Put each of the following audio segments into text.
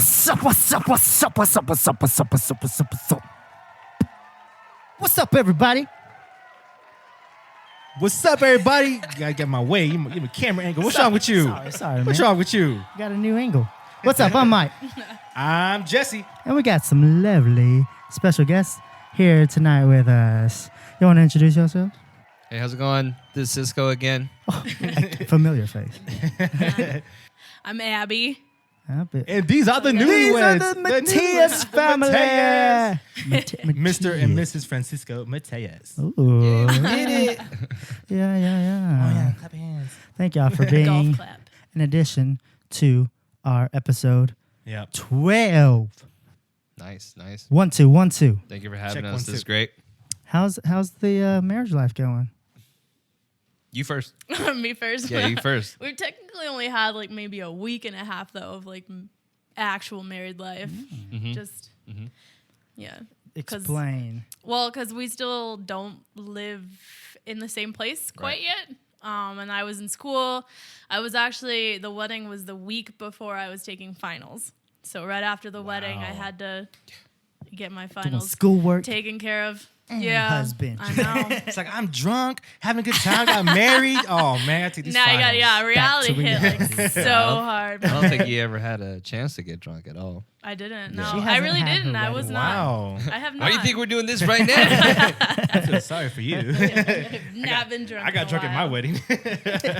What's up, everybody? What's up, everybody? You gotta get my way. You give me camera angle. What's wrong with you? Sorry, What's man. wrong with you? Got a new angle. What's up? I'm Mike. I'm Jesse. And we got some lovely special guests here tonight with us. You want to introduce yourself? Hey, how's it going? This is Cisco again. Familiar face. I'm Abby. And these are the These newlyweds. are the Matias family. Mr. and Mrs. Francisco Matias. Ooh. Get it. Yeah. Clap hands. Thank y'all for Golf being clap. in addition to our episode Yep. 12. Nice. 1, 2, 1, 2. Thank you for having Check us. 1, This is 2. great. How's the marriage life going? You first. Me first. Yeah, you first. We've technically only had like maybe a week and a half though of like actual married life. Mm-hmm. Just yeah. Explain. Well, because we still don't live in the same place quite yet. And I was in school. The wedding was the week before I was taking finals. So right after the wedding, I had to get my Doing finals schoolwork. taken care of. And Yeah, husband. I know. It's like, I'm drunk, having a good time, got married. Oh, man, I take these Now you got finals. reality to hit like so hard. I don't think you ever had a chance to get drunk at all. I didn't. Yeah. No, She I hasn't really had didn't. her I was wedding. not. Wow. I have not. Why do you think we're doing this right now? I feel sorry for you. Not been drunk. I got in a drunk at my while. wedding.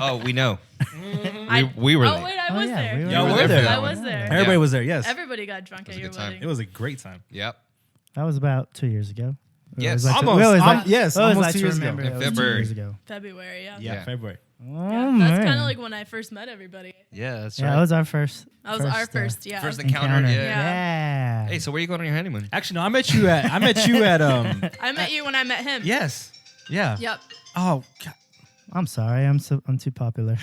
Oh, we know. I- We were Oh there. wait, I Oh, was yeah, there. we were Y'all You were for there. that I one. was there. Everybody Yeah. was there, yes. Everybody got drunk at a your good time. wedding. It was a great time. Yep. That was about 2 years ago. We Yes. always like to- Almost. we always like- Yes, we always almost like 2 to years ago. remember In it was 2 February. years ago. February, yeah. Yeah, Yeah. February. Oh, Yeah, that's kind man. of like when I first met everybody. Yeah, that's Yeah, right. that was our first. That was our first, yeah. First encounter. Yeah. Yeah. Hey, so where are you going on your honeymoon? Actually, no, I met you at I met you when I met him. yes. Yeah. Yep. Oh, God. I'm sorry. I'm too popular.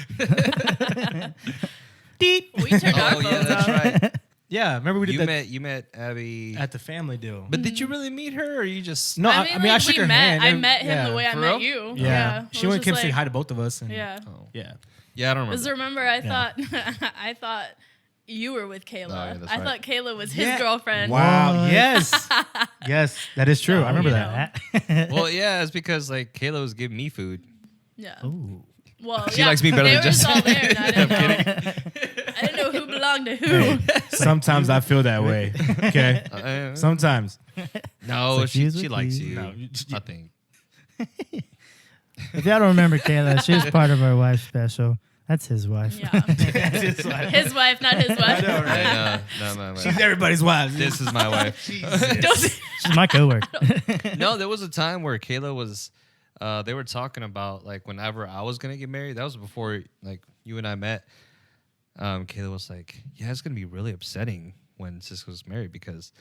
We turned our Oh, phones yeah, that's off. right. Yeah, remember we did that You met Abby. at the family deal. But did you really meet her, or you just? No, I mean, I like, shook we her met. hand. I and- met him yeah. the way I For met real? you. Yeah. It She was went came just say like- hi to both of us. And Yeah. Oh. Yeah. Yeah, I don't Because remember. remember, I thought you were with Kayla. Oh, yeah, that's I right. thought Kayla was his Yeah. girlfriend. Wow. What? Yes. Yes, that is true. So, I remember you that. Well, yeah, it's because like Kayla was giving me food. Yeah. Ooh. Well, She yeah, likes me better they than were just Jessica. all there, and I didn't know who belonged to who. Hey, sometimes I feel that way. Okay. Sometimes. No, It's like, she use likes with you. No, I think. If y'all don't remember Kayla, she was part of our wife special. That's his wife. Yeah. His wife, not his wife. know, right? No. She's everybody's wife. This is my wife. Don't say- She's my coworker. No, there was a time where Kayla was. They were talking about like whenever I was gonna get married. That was before like you and I met. Kayla was like, "Yeah, it's gonna be really upsetting when Cisco's married because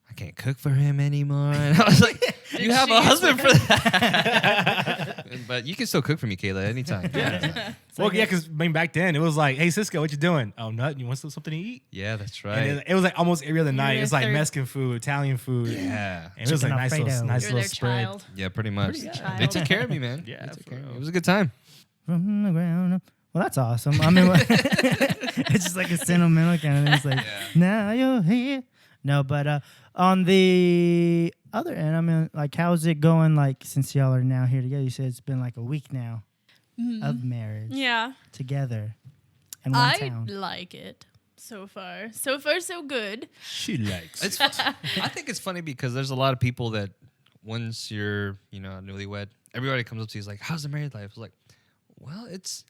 I can't cook for him anymore." And I was like, "You have a husband for that." But you can still cook for me, Kayla, anytime. Yeah, Well, yeah, because back then it was like, "Hey, Cisco, what you doing? Oh, nothing. You want something to eat?" yeah, that's And right. it was like almost every other night. were It was like third- Mexican food, Italian food. Yeah, And it was like Chicken nice Alfredo. little, nice You're little their spread. child. yeah, pretty much. Child. They took care of me, man. Yeah, They took for care of me. real. It was a good time. From the ground up. Well, that's awesome. I mean, it's just like a sentimental kind of thing. It's like, now you're here. No, but on the other end, I mean, like, how's it going, like, since y'all are now here together? You said it's been like a week now of marriage Yeah. together in one I town. like it so far. So far, so good. She likes. It's. I think it's funny because there's a lot of people that once you're, newlywed, everybody comes up to you is like, "How's the married life?" It's like, well, it's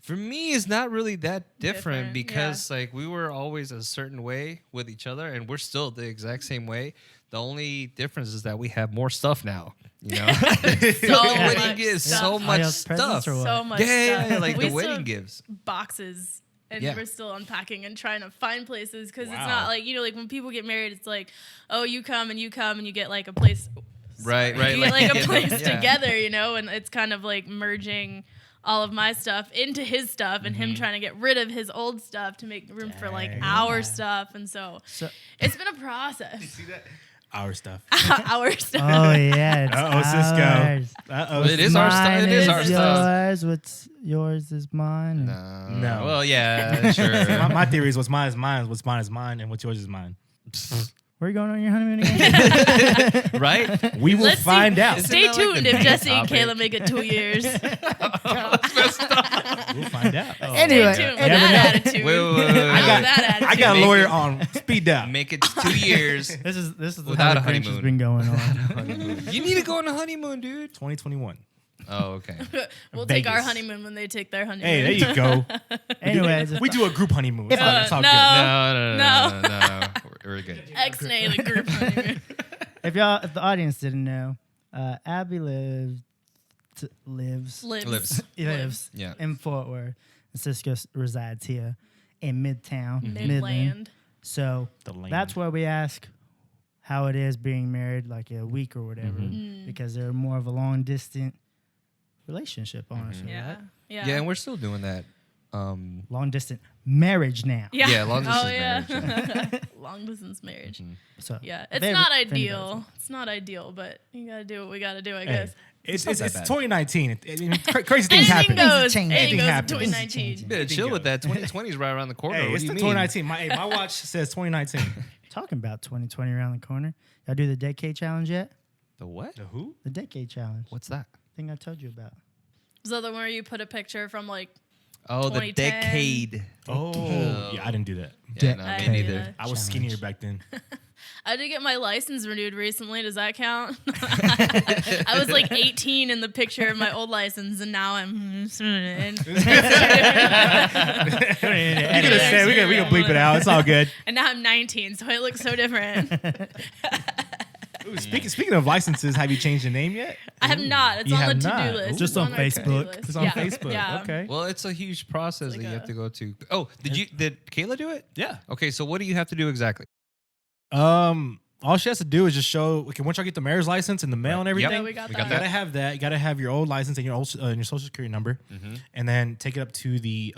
for me, it's not really that different Different, because like we were always a certain way with each other, and we're still the exact same way. The only difference is that we have more stuff now. So Wedding much gifts, stuff. so much y'all's presents stuff. or what? So much Yeah, stuff. like We the still wedding have gifts. boxes. And Yeah. we're still unpacking and trying to find places because it's Wow. not like, like when people get married, it's like, oh, you come and you get like a place. Right. You get like a yeah, place yeah. together, and it's kind of like merging all of my stuff into his stuff and him trying to get rid of his old stuff to make room for like Dang. our stuff. And so So- it's been a process. See that? Our stuff. Our stuff. Oh yeah, it's Uh-oh, Cisco. ours. Uh-oh. It is our stuff. Mine It is our is stuff. yours. What's yours is mine. No. Well, yeah, sure. My theory is what's mine is mine, what's mine is mine, and what's yours is mine. Where are you going on your honeymoon again? Right? We will Let's see. find out. Isn't Stay that like tuned the if main Jesse and topic? Kayla make it 2 years. We'll find out. Anyway, Stay tuned you with never that know. attitude. Wait. That attitude. I got a Make lawyer it- on speed dial. Make it 2 years. This is the Without how a the Grinch has honeymoon. been going on. You need to go on a honeymoon, dude. 2021. Oh, okay. We'll take our Vegas. honeymoon when they take their honeymoon. Hey, there you go. Anyways, We do a group honeymoon. It's all, it's all no. good. No. We're good. X-nay the group honeymoon. if the audience didn't know, Abby lives Lives. Yeah. in Fort Worth. And Cisco resides here in Midtown, Midland. Midland. So The land. that's where we ask how it is being married, like a week or whatever, because they're more of a long distance relationship, honestly. Yeah. Right? Yeah. Yeah, and we're still doing that. Long distance marriage now. Yeah. Yeah, long distance Oh, yeah. marriage, Long distance marriage. So Yeah. It's if not anybody does ideal. It's not ideal, but you got to do what we got to do, I guess. It's not that bad. 2019. Crazy things Anything happen. goes. change. Anything goes in happens. 2019. Yeah, chill with that. 2020 is right around the corner. Hey, what it's do the you mean? 2019. My watch says 2019. Talking about 2020 around the corner. Y'all do the decade challenge yet? The what? The who? The decade challenge. What's that? Thing I told you about. So the one where you put a picture from like, Oh, the 2010. decade. Oh, yeah, I didn't do that. Yeah, no, I me did neither. that. I was skinnier back then. I did get my license renewed recently. Does that count? I was like 18 in the picture of my old license, and now I'm. You could have said we can bleep it out. It's all good. And now I'm 19, so it looks so different. Ooh, speaking of licenses, have you changed your name yet? I have not. It's You on the have to-do not. list. Just It's on our to-do Facebook. list. It's on Yeah. Facebook. Yeah. Okay. Well, it's a huge process Like that you a- have to go to. Oh, did Kayla do it? Yeah. Okay, so what do you have to do exactly? All she has to do is just show. Okay, once I get the mayor's license in the mail and everything, Yeah, we got We that. got you gotta have that. You gotta have your old license and your social security number, and then take it up to the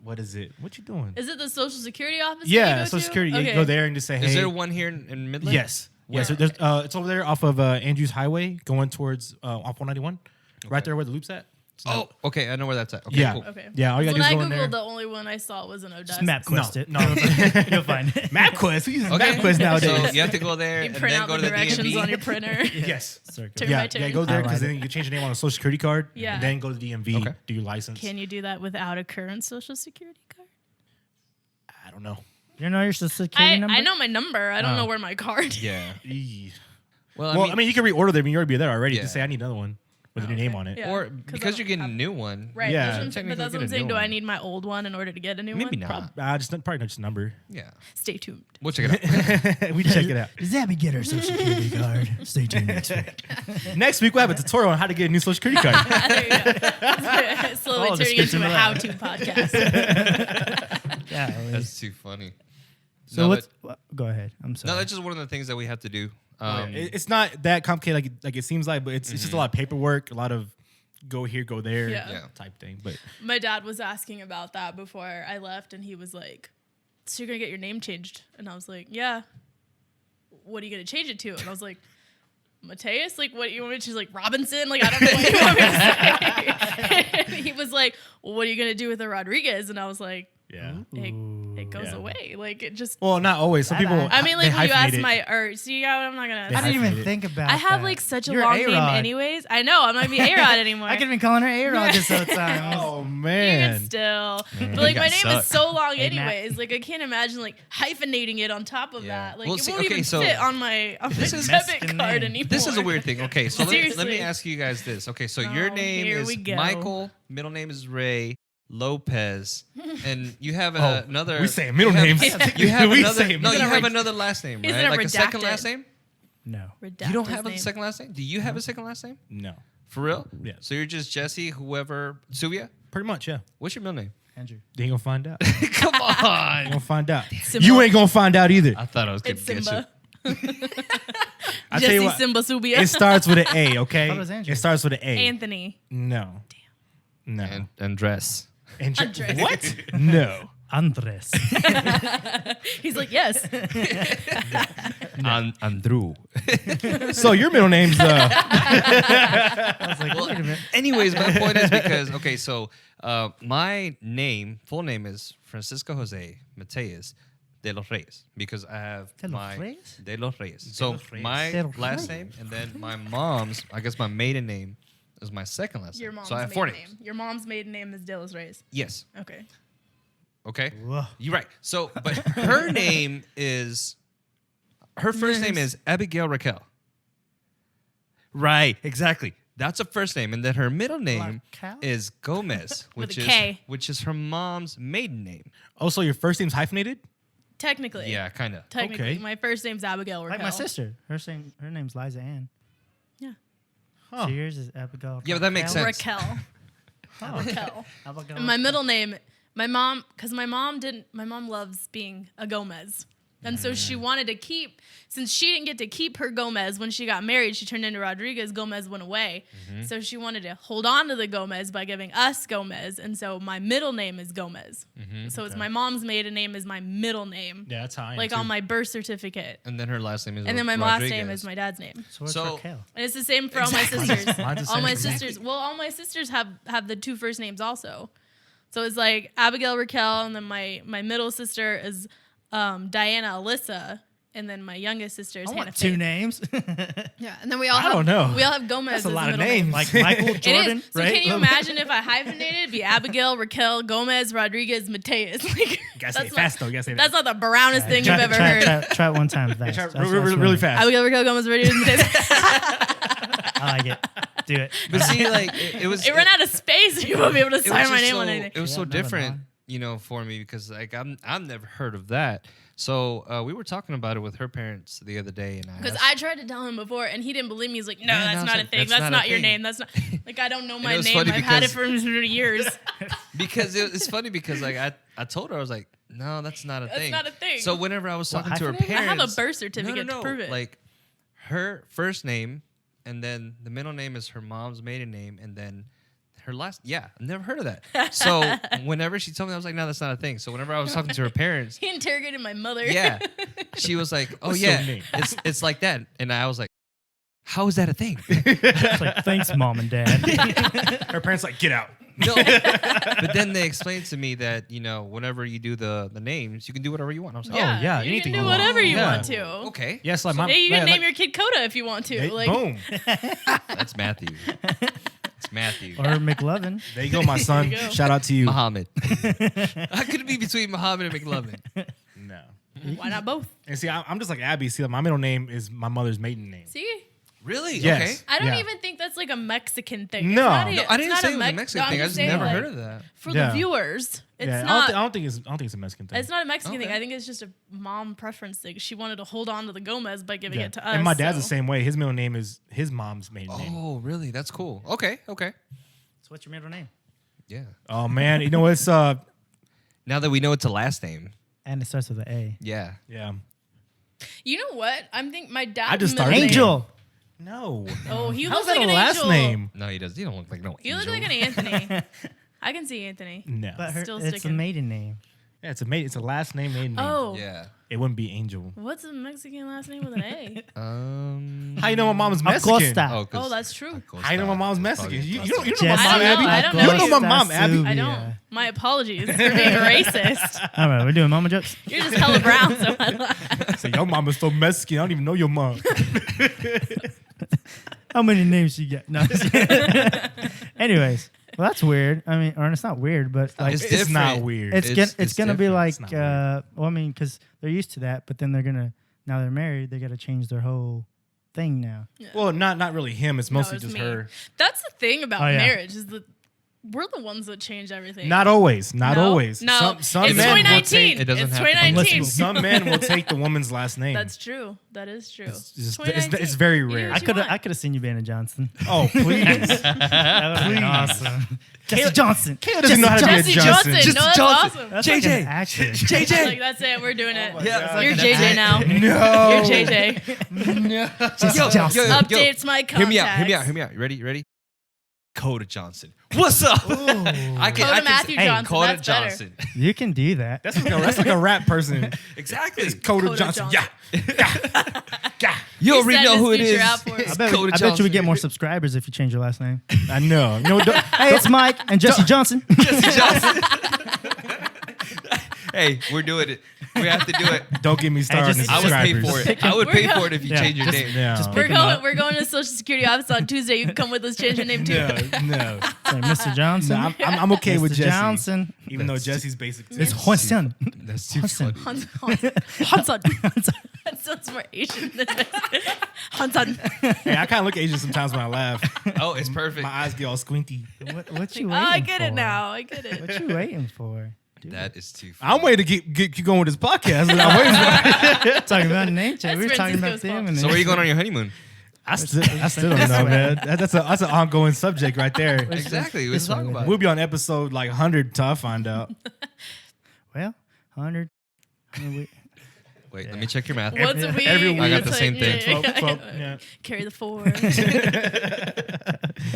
what is it? What you doing? Is it the Social Security office? that Yeah, you go social to? security. Okay. You go there and just say, "Hey." Is there one here in Midland? Yes. Yes. Where? So there's, it's over there off of Andrews Highway, going towards off 191, right there where the loop's at. Oh, okay. I know where that's at. Okay, Yeah. cool. Okay. Yeah. All you When gotta I do is go in there. googled, the only one I saw was in Odessa. Just MapQuest it. No. You'll find it. MapQuest. Who uses Okay. MapQuest nowadays? So you have to go there You and print then out go the to the directions DMV. on your printer. Yes. Circle. Turn Yeah. by Yeah. turn. Go there because Highlight then you change your name on a social security card. Yeah. And then go to the DMV. Okay. Do your license. Can you do that without a current Social Security card? I don't know. You know your social security number? I know my number. I don't know where my card is. Yeah. Eee. Well, Well, I mean, you can reorder them. You already be there already. Yeah. Just say I need another one with a new name on it. Yeah. or 'Cause because I you're don't getting a have- new one. Right. Yeah. But Technically that's what get I'm a saying. new Do I one. need my old one in order to get a new Maybe one? not. Just probably not just number. Yeah. Stay tuned. We'll check it out. We check it out. Does Abby get her social security card? Stay tuned next week. Next week we'll have a tutorial on how to get a new social security card. There you go. Slowly Oh, turning description into a of that. how-to podcast. Yeah. That's too funny. So No, what's? but- Go ahead. I'm sorry. No, that's just one of the things that we have to do. It's not that complicated like it seems like, but it's just a lot of paperwork, a lot of go here, go there Yeah. type thing. But My dad was asking about that before I left, and he was like, "So you're gonna get your name changed?" And I was like, "Yeah." What are you gonna change it to? And I was like, "Mateus? Like, what you want me to choose? Like Robinson? Like, I don't know what you want me to say." And he was like, "Well, what are you gonna do with the Rodriguez?" And I was like, yeah. "It goes Yeah. away. Like, it just." Well, not always. Some That people. I mean, like they when you ask hyphenate it. my see, I'm not gonna. They I didn't even hyphenated. think about. I have that. like such a You're long name, A-Rod. anyways. I know I'm not gonna be A-Rod anymore. I could have been calling her A-Rod this whole time. Oh You can man. still, but like You my guys name is suck. so long, Hey, Matt. anyways. Like I can't imagine like hyphenating it on top of Yeah. that. Like Well, it see, won't okay, even so fit on my this is- debit Mexican card name. anymore. This is a weird thing. Okay, so let me Seriously. ask you guys this. Okay, so your Oh, name here is we go. Michael, middle name is Ray Lopez, and you have Oh, another. we saying middle you have- names. You have We another. say No, you middle have names. another last name, Isn't right? it Like a second redacted? last name. No. Redacted You don't his have a name. second last name. Do you have a second last name? No. For real? Yeah. So you're just Jesse, whoever, Suvia. Pretty much, yeah. What's your middle name? Andrew. You ain't gonna find out. Come You on. gonna find out. Simba. You ain't gonna find out either. I thought I was gonna It's get Simba. I tell you Jesse what. Simba Subia. It starts with an A, okay? thought it was Andrew. It starts with an A. Anthony. No. No. you. And dress. Andres. No. Andres. He's like, yes. Andrew. So your middle name's I was like, wait a minute. Anyways, my point is because so my full name is Francisco Jose Mateus de los Reyes because I have De los my Reyes? de los Reyes. So los Reyes. my De los last Reyes. name and then my mom's, I guess my maiden name is my second last Your name. mom's So I have maiden four name. names. Your mom's maiden name is De Los Reyes. Yes. Okay. Okay. Whoa. You're right. So, but her name is her first name is Abigail Raquel. Right. Exactly. That's a first name, and then her middle name Raquel? is Gomez, With which a is K. which is her mom's maiden name. also your first name's hyphenated. Technically. Yeah, kind of. Technically. Okay. My first name's Abigail Raquel. Like my sister. Her name's Liza Ann. Yeah. Huh. So yours is Abigail. Yeah, but that makes sense. Raquel. Raquel. Abigail And my middle name, my mom loves being a Gomez. And so she wanted to keep, since she didn't get to keep her Gomez when she got married, she turned into Rodriguez, Gomez went away. So she wanted to hold on to the Gomez by giving us Gomez. And so my middle name is Gomez. So it's my mom's maiden name is my middle name. Yeah, that's how I am Like too. on my birth certificate. And then her last name is And then my Rodriguez. last name is my dad's name. So what's So- Raquel? And it's the same for all my sisters. Mine's the All same. my Exactly. sisters. Well, all my sisters have the two first names also. So it's like Abigail Raquel, and then my middle sister is Diana Alyssa, and then my youngest sister is I Hannah want two Faith. names. Yeah, and then we all I have don't know. we all have Gomez That's a as lot the of middle name. names. Like Michael It Jordan, is. So right? can you imagine if I hyphenated it'd be Abigail, Raquel, Gomez, Rodriguez, Mateus? Like You gotta say that's it fast though. You gotta say That's that. not the brownest thing you've ever heard. Try it one time fast. Try That's really fast. Abigail, Raquel, Gomez, Rodriguez, Mateus. I like it. Do it. But see, like it was. It ran out of space. You won't be able to it was sign my just name so, on anything. It was Yeah, so never different, mind. for me because like I've never heard of that. So we were talking about it with her parents the other day, and Because I tried to tell him before, and he didn't believe me. He's like, "No, Yeah, that's no, not a it's thing. like, That's that's not not a your thing." name. That's not like I don't know my it was name. funny I've had it because- for years. because it's funny because like I told her I was like, no, that's not a That's thing. not a thing. So whenever I was talking to her hyphenated? parents, I have a birth certificate no, to prove it. Like her first name, and then the middle name is her mom's maiden name, and then her last. Yeah, I've never heard of that. So whenever she told me, I was like, no, that's not a thing. So whenever I was talking to her parents, He interrogated my mother. yeah, she was like, oh What's your yeah, name? it's like that, and I was like, how is that a thing? It's like, thanks, mom and dad. Her parents like, get out. No, but then they explained to me that whenever you do the names, you can do whatever you want. I was like, Yeah, You anything can you do want. whatever you Yeah. want to. oh, okay, Yes, like my. Hey, you can yeah, name like- your kid Coda if you want to. Hey, Like, boom. that's Matthew. It's Matthew. Or McLovin. There you go, my son. There you go. Shout out to you. Muhammad. How could it be between Muhammad and McLovin? No. why not both? And see, I'm just like Abby. See, like, my middle name is my mother's maiden name. See, Really? Yes. Okay. I don't Yeah. even think that's like a Mexican thing. No. No, I didn't say it was a Mex- Mexican no, I'm thing. I just just saying, never like, heard of that. For Yeah. the viewers, it's Yeah, not. I don't think it's a Mexican thing. It's not a Mexican thing. Okay. I think it's just a mom preference thing. She wanted to hold on to the Gomez by giving Yeah. it to us. And my dad's so. the same way. His middle name is his mom's maiden name. Oh, really? That's cool. Okay. So what's your middle name? Yeah. Oh man, you know it's Now that we know it's a last name. And it starts with an A. Yeah. yeah. You know what? I'm think my dad. I just started Angel. No. Oh, he How's looks that like a an last angel. name? No, he does. He don't look like no. He looks angel. like an Anthony. I can see Anthony. No. But Still it's a sticking. maiden name. Yeah, it's a last name maiden name. Oh, Yeah. It wouldn't be Angel. what's a Mexican last name with an A? How you know my mom's Mexican? Acosta. Oh, 'cause Oh, that's true. Acosta. How you know my mom's That's Mexican? probably You Acosta. don't know my mom, I don't Abby. know. I don't You don't know know. my mom, Abby. I don't. My apologies for being racist. All right, we're doing mama jokes. You're just hella brown, so I laugh. So your mom is so Mexican. I don't even know your mom. How many names you got? No. I'm just kidding. Anyways, well, that's weird. I mean, or it's not weird, but like It's It's not different. weird. it's gonna be different. like It's not weird. well, I mean, because they're used to that, but then now they're married, they got to change their whole thing now. Well, not really him. It's mostly it's just me. her. That's the thing about Oh, yeah. marriage is that we're the ones that change everything. Not always. Not No, always. No, Some it's men will 2019. take. It doesn't It's have to be 2019. Some men will take the woman's last name. That's true. That is true. It's very You do rare. what you want. I could have seen you being a Johnson. Oh please. That would have been awesome. Jesse Johnson. Kayla doesn't know how to be a Jesse Johnson. Johnson. No, that's awesome. That's JJ. Like an actor. JJ. Like that's it. We're doing it. Yeah. You're JJ now. No. You're JJ. Jesse Johnson. Updates my contacts. Hear me out. You ready? Coda Johnson. What's up? Coda Matthew Johnson. Coda That's better. Johnson. You can do that. That's like a rap person. Exactly. It's Coda Coda Johnson. Johnson. Yeah. You already sent know his who it future is. out for us. It's I bet, Coda I bet you Johnson. would get more subscribers if you change your last name. I know. You know what? Hey, it's Mike and Jesse Johnson. Jesse Johnson. Hey, we're doing it. We have to do it. Don't get me started. just- on I would pay subscribers. for it. I would We're pay go- for it if you Yeah, change your just- name. Yeah. Just We're pick 'em up. going to Social Security office on Tuesday. You can come with us, change your name too. No. Say, Mr. Johnson. No, I'm okay with Mr. Jesse. Johnson. Even though That's Jesse's basic. It's too. Hossein. That's too Hossein. funny. Hansan. That sounds more Asian than Hansan. Hey, I kind of look Asian sometimes when I laugh. Oh, it's perfect. My eyes get all squinty. What you Oh, waiting I get for? it now. I get it. What you waiting for? Dude, That is too funny. I'm waiting to keep going with this podcast. But I'm waiting for talking about nature. That's We were talking about Francisco's fault. them. And So where are you going on your honeymoon? I still don't know, man. That's an ongoing subject right there. Exactly. Let's talk about We'll it. be on episode like 100 till I find out. Well, 100. Wait, let me check your math. Once a week. every week. I got it's the same thing. 12, yeah. Carry the 4.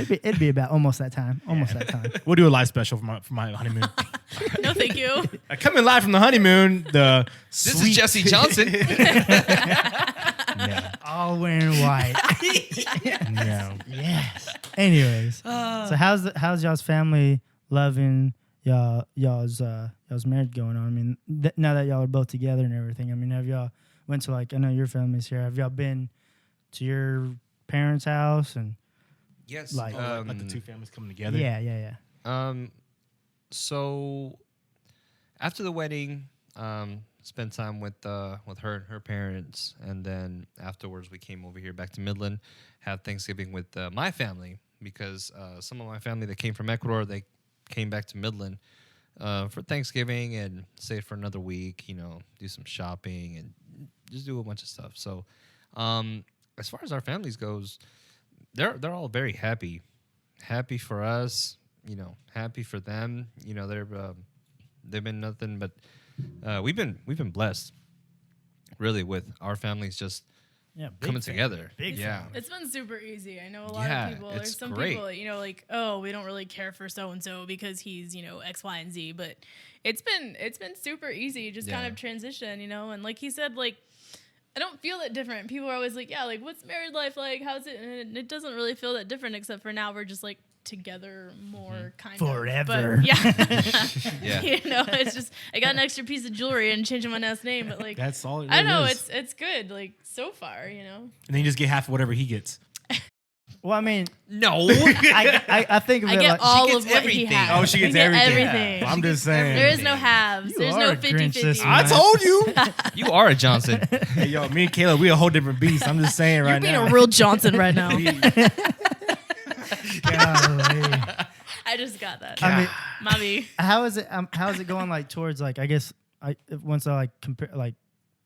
It'd be about almost that time. Almost that time. We'll do a live special for my honeymoon. No, thank you. Coming live from the honeymoon, the This is Jesse Johnson. Yeah. All wearing white. Yeah. Yes. Anyways, so how's y'all's family loving y'all's marriage going on? I mean, now that y'all are both together and everything. I mean, have y'all went to, like, I know your family's here. Have y'all been to your parents' house and Yes. Like- Like the two families coming together. yeah. So after the wedding, spent time with her and her parents, and then afterwards we came over here back to Midland, had Thanksgiving with my family, because some of my family that came from Ecuador, they came back to Midland for Thanksgiving and stayed for another week, do some shopping and just do a bunch of stuff. So as far as our families goes, they're all very happy for us, happy for them. They've been nothing but we've been blessed, really, with our families just big coming family. together. Big yeah. family. It's been super easy. I know a lot Yeah, of people. it's There's some great. people, like, oh, we don't really care for so and so because he's, X, Y, and Z. But it's been super easy. Just kind Yeah. of transition, and like he said, like, I don't feel that different. People are always like, yeah, like, what's married life like? How's it? And it doesn't really feel that different, except for now we're just like together more kind Forever. of. But, yeah. Yeah. It's just I got an extra piece of jewelry and changing my last name, but like That's all it I really know is. it's good, like so far, And then you just get half of whatever he gets. Well, I mean, No. I think of I it get like all gets of what everything. he has. Oh, she gets We get everything. everything. Well, I'm just saying. There is no halves. You There's are no a Grinch 50-50. this I month. told you. You are a Johnson. Hey, yo, me and Kayla, we a whole different beast. I'm just saying right You're being now. a real Johnson right now. golly. I just got that. I mean, Mommy. how is it going, like, towards, like, I guess once I, like, compare, like,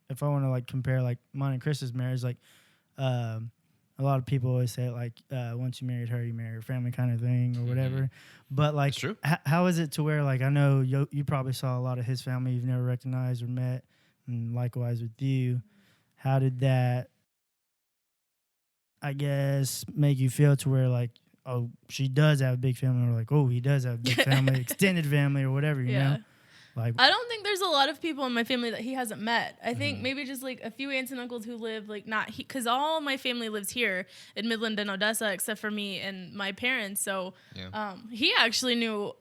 if I want to, like, compare, like, mine and Chris's marriage, like, a lot of people always say, like, once you married her, you marry her family kind of thing or whatever. But, like, It's true. How is it to where, like, I know you probably saw a lot of his family you've never recognized or met, and likewise with you. How did that, I guess, make you feel to where, like, oh, she does have a big family, or like, oh, he does have a big family, extended family, or whatever, you know? Like, I don't think there's a lot of people in my family that he hasn't met. I think maybe just like a few aunts and uncles who live like not because all my family lives here in Midland and Odessa except for me and my parents. So he actually knew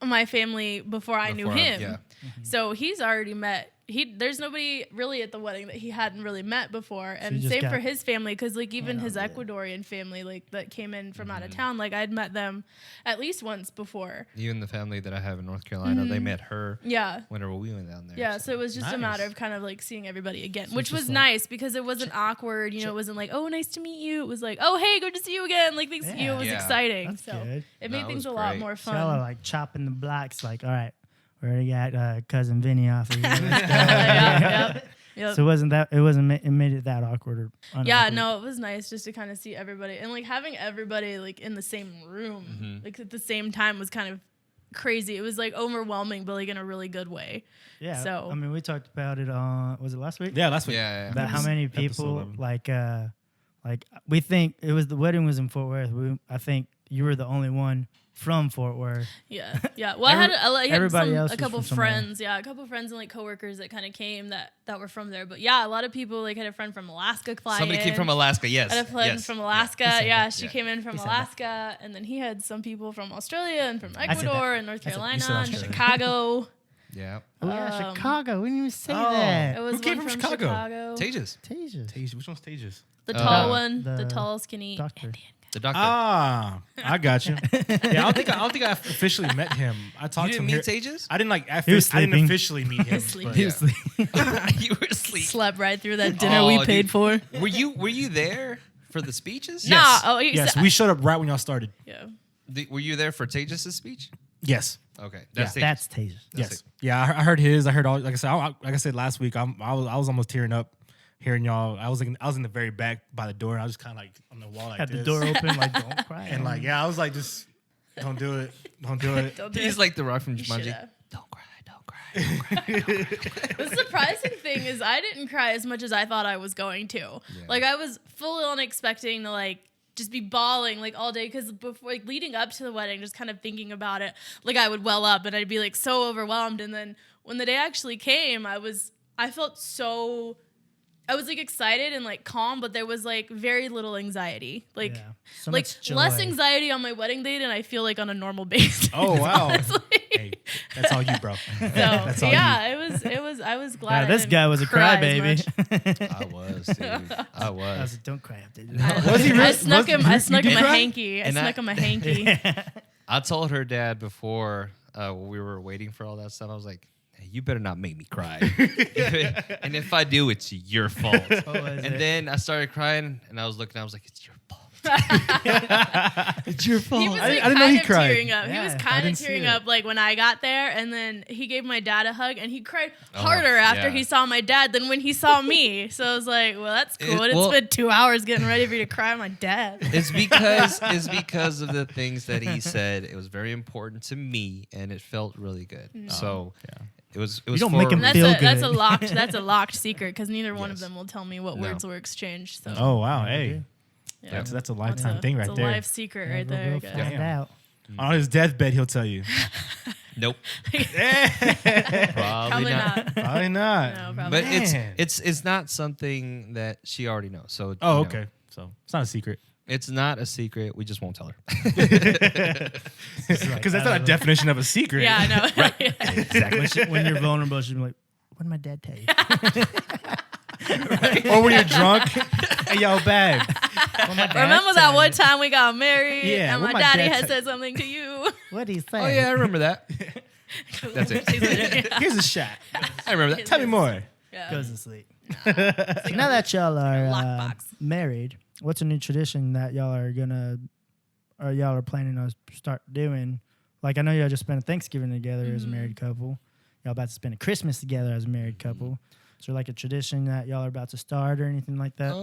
my family before I knew him. Yeah. So he's already met. There's nobody really at the wedding that he hadn't really met before, and you just same got for his family because like even his handled it. Ecuadorian family like that came in from out of town, like I'd met them at least once before. Even the family that I have in North Carolina, they met her Yeah. whenever we went down there. Yeah, so it was just a Nice. matter of kind of like seeing everybody again, So which it's was just like- nice because it wasn't awkward. It wasn't like, oh, nice to meet you. It was like, oh, hey, good to see you again. Like, things, it was Yeah. exciting. That's So good. it No, made it things was a lot great. more So y'all are, fun. like, chopping the blocks, like, all right, we already got cousin Vinny off of here. Let's go. Yep. So it made it that awkward or Yeah, unawkward? no, it was nice just to kind of see everybody and like having everybody like in the same room, like at the same time was kind of crazy. It was like overwhelming, but like in a really good way. Yeah. So- I mean, we talked about it on, was it last week? Yeah, that's what. Yeah. About how many Episode people 11. like we think it was the wedding was in Fort Worth. I think you were the only one from Fort Worth. Yeah. Well, I had everybody else a was couple from somewhere. friends. Yeah, a couple friends and like coworkers that kind of came that were from there. But yeah, a lot of people like had a friend from Alaska fly Somebody in. came from Alaska. Yes. I had a friend yes. from Alaska. said Yeah, that. she Yeah. came in from He said that. Alaska, and then he had some people from Australia and from said that. Ecuador and North I said- you Carolina said and Australia. Chicago. Yeah. Oh yeah, Chicago. We didn't even say Oh. that. It was Who came one from Chicago? Tejas. Tasia. Which one's Tejas? The tall Uh, one, the the tall, skinny doctor. Indian guy. The doctor. Ah, I got you. Yeah, I don't think I officially met him. I you talked to didn't him meet here. Tejas? I didn't like. He was I didn't sleeping. officially meet him. sleeping. but- He was sleeping. You were asleep. Slept right through that dinner Oh, we dude. paid for. Were you there for the speeches? Nah. Yes. Oh, he yes. said- We showed up right when y'all started. Yeah. Were you there for Tejas' speech? Yes. Okay. That's Tejas. That's Tasia. Yes. it. Yeah. I heard his. I heard all. Like I said last week. I was almost tearing up hearing y'all. I was in the very back by the door. And I was just kind of like on the wall like Had this. the door open, like don't cry. And like I was like just don't do it. Don't do it. Don't do He's it. like the rock from You Jumanji. shoulda. Don't cry. Don't cry. Don't cry. The surprising thing is I didn't cry as much as I thought I was going to. Yeah. Like I was full on expecting to like just be bawling like all day because before like leading up to the wedding, just kind of thinking about it, like I would well up and I'd be like so overwhelmed. And then when the day actually came, I was like excited and like calm, but there was like very little anxiety. Like Yeah. So like much joy. less anxiety on my wedding day than I feel like on a normal basis. Oh wow. honestly. Hey, that's all you, bro. So That's all yeah, I was glad. Yeah, I this didn't guy was a cry as crybaby. much. I was, dude. I I was. was like, don't cry after Was he I really- snuck him. I snuck him a did cry? hanky. I And snuck him a hanky. I told her dad before we were waiting for all that stuff. I was like, "Hey, you better not make me cry. And if I do, it's your fault." And then I started crying, and I was looking. I was like, "It's your fault. It's your fault." He was I like didn't know kind he of cried. tearing up. He Yeah, was I kind of didn't see tearing it. up like when I got there, and then he gave my dad a hug, and he cried harder after yeah. he saw my dad than when he saw me. So I was like, "Well, that's cool." It's well- been 2 hours getting ready for you to cry, my dad. It's because of the things that he said. It was very important to me, and it felt really good. So yeah. it was. don't for make him a And reason. feel that's a good. that's a locked secret because neither one of Yes. them will tell me what No. words were exchanged. So Oh wow. Hey, yeah. that's a lifetime thing right It's a there. life secret right We'll there. I go guess. find Damn. out. On his deathbed, he'll tell you. Nope. Probably Probably not. Probably not. No, probably But Man. it's not something that she already knows. So Oh, you know, okay. So it's not a secret. it's not a secret. We just won't tell her. Because that's not a definition of a secret. Yeah, I know. Right. Exactly. When you're vulnerable, she'll be like, "What did my dad tell you?" Or when you're drunk. Hey, yo, babe. Remember that one time we got married Yeah, and what my my daddy dad had tell- said something to you? What did he say? Oh yeah, I remember that. That's it. Here's a shot. I remember that. Tell me more. Yeah. Goes to sleep. So now that y'all are Lockbox. married, what's a new tradition that y'all are planning to start doing? Like I know y'all just spent Thanksgiving together as a married couple. Y'all about to spend a Christmas together as a married couple. Is there like a tradition that y'all are about to start or anything like that?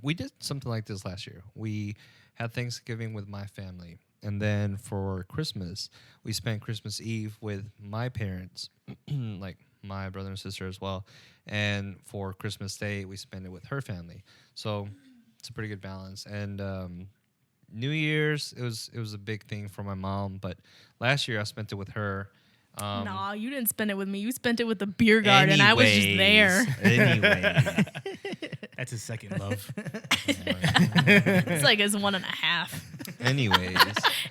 We did something like this last year. We had Thanksgiving with my family, and then for Christmas, we spent Christmas Eve with my parents, like my brother and sister as well. And for Christmas Day, we spent it with her family. So it's a pretty good balance. And New Year's, it was a big thing for my mom, but last year I spent it with her. Nah, you didn't spend it with me. You spent it with the beer garden. I was just there. Anyway. That's his second love. It's like it's 1.5. Anyways.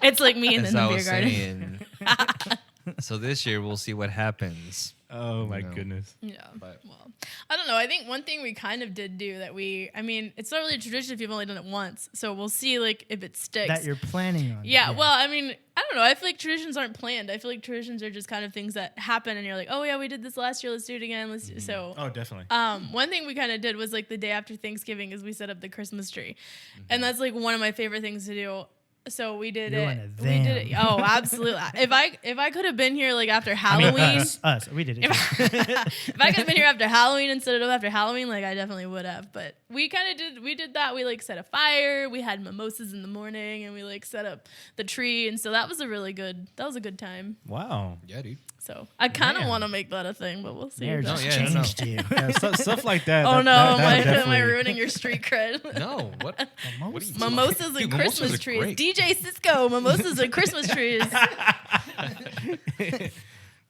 It's like me and As then I the beer was garden. saying, so this year we'll see what happens. Oh, my No. goodness. Yeah. But- Well, I don't know. I think one thing we kind of did do that it's not really a tradition if you've only done it once. So we'll see like if it sticks. that you're planning on. Yeah, well, I mean, I don't know. I feel like traditions aren't planned. I feel like traditions are just kind of things that happen, and you're like, oh yeah, we did this last year. Let's do it again. So. Oh, definitely. One thing we kind of did was like the day after Thanksgiving is we set up the Christmas tree, and that's like one of my favorite things to do. So we did You're it. one of We did it. them. Oh, absolutely. If I could have been here like after I mean, Halloween, us. We did it. if I could have been here after Halloween instead of after Halloween, like I definitely would have. But we did that. We like set a fire. We had mimosas in the morning, and we like set up the tree, and so that was a good time. Wow. Yeah, dude. So I kind of Man. want to make that a thing, but we'll see. Marriage No, has yeah, no. changed you. Yeah, stuff like that. Oh that- no, that- am that'll I definitely- ruining your street cred? No, what? What are you talking- Mimosas and Dude, mimosas Christmas are trees. great. DJ Cisco, mimosas and Christmas trees.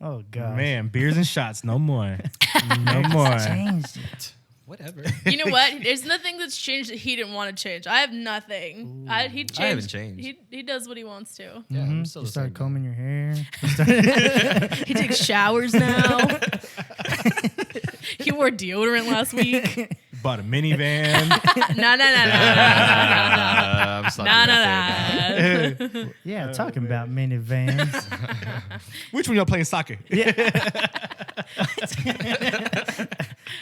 Oh god, Man, beers and shots, no more. No more. changed it. Whatever. You know what? There's nothing that's changed that he didn't want to change. I have nothing. He changed. I haven't changed. He does what he wants to. Yeah, I'm still You the started same. combing your hair. He takes showers now. He wore deodorant last week. Bought a minivan. No. I'm sorry. No. Yeah, talking about minivans. Which one y'all playing soccer?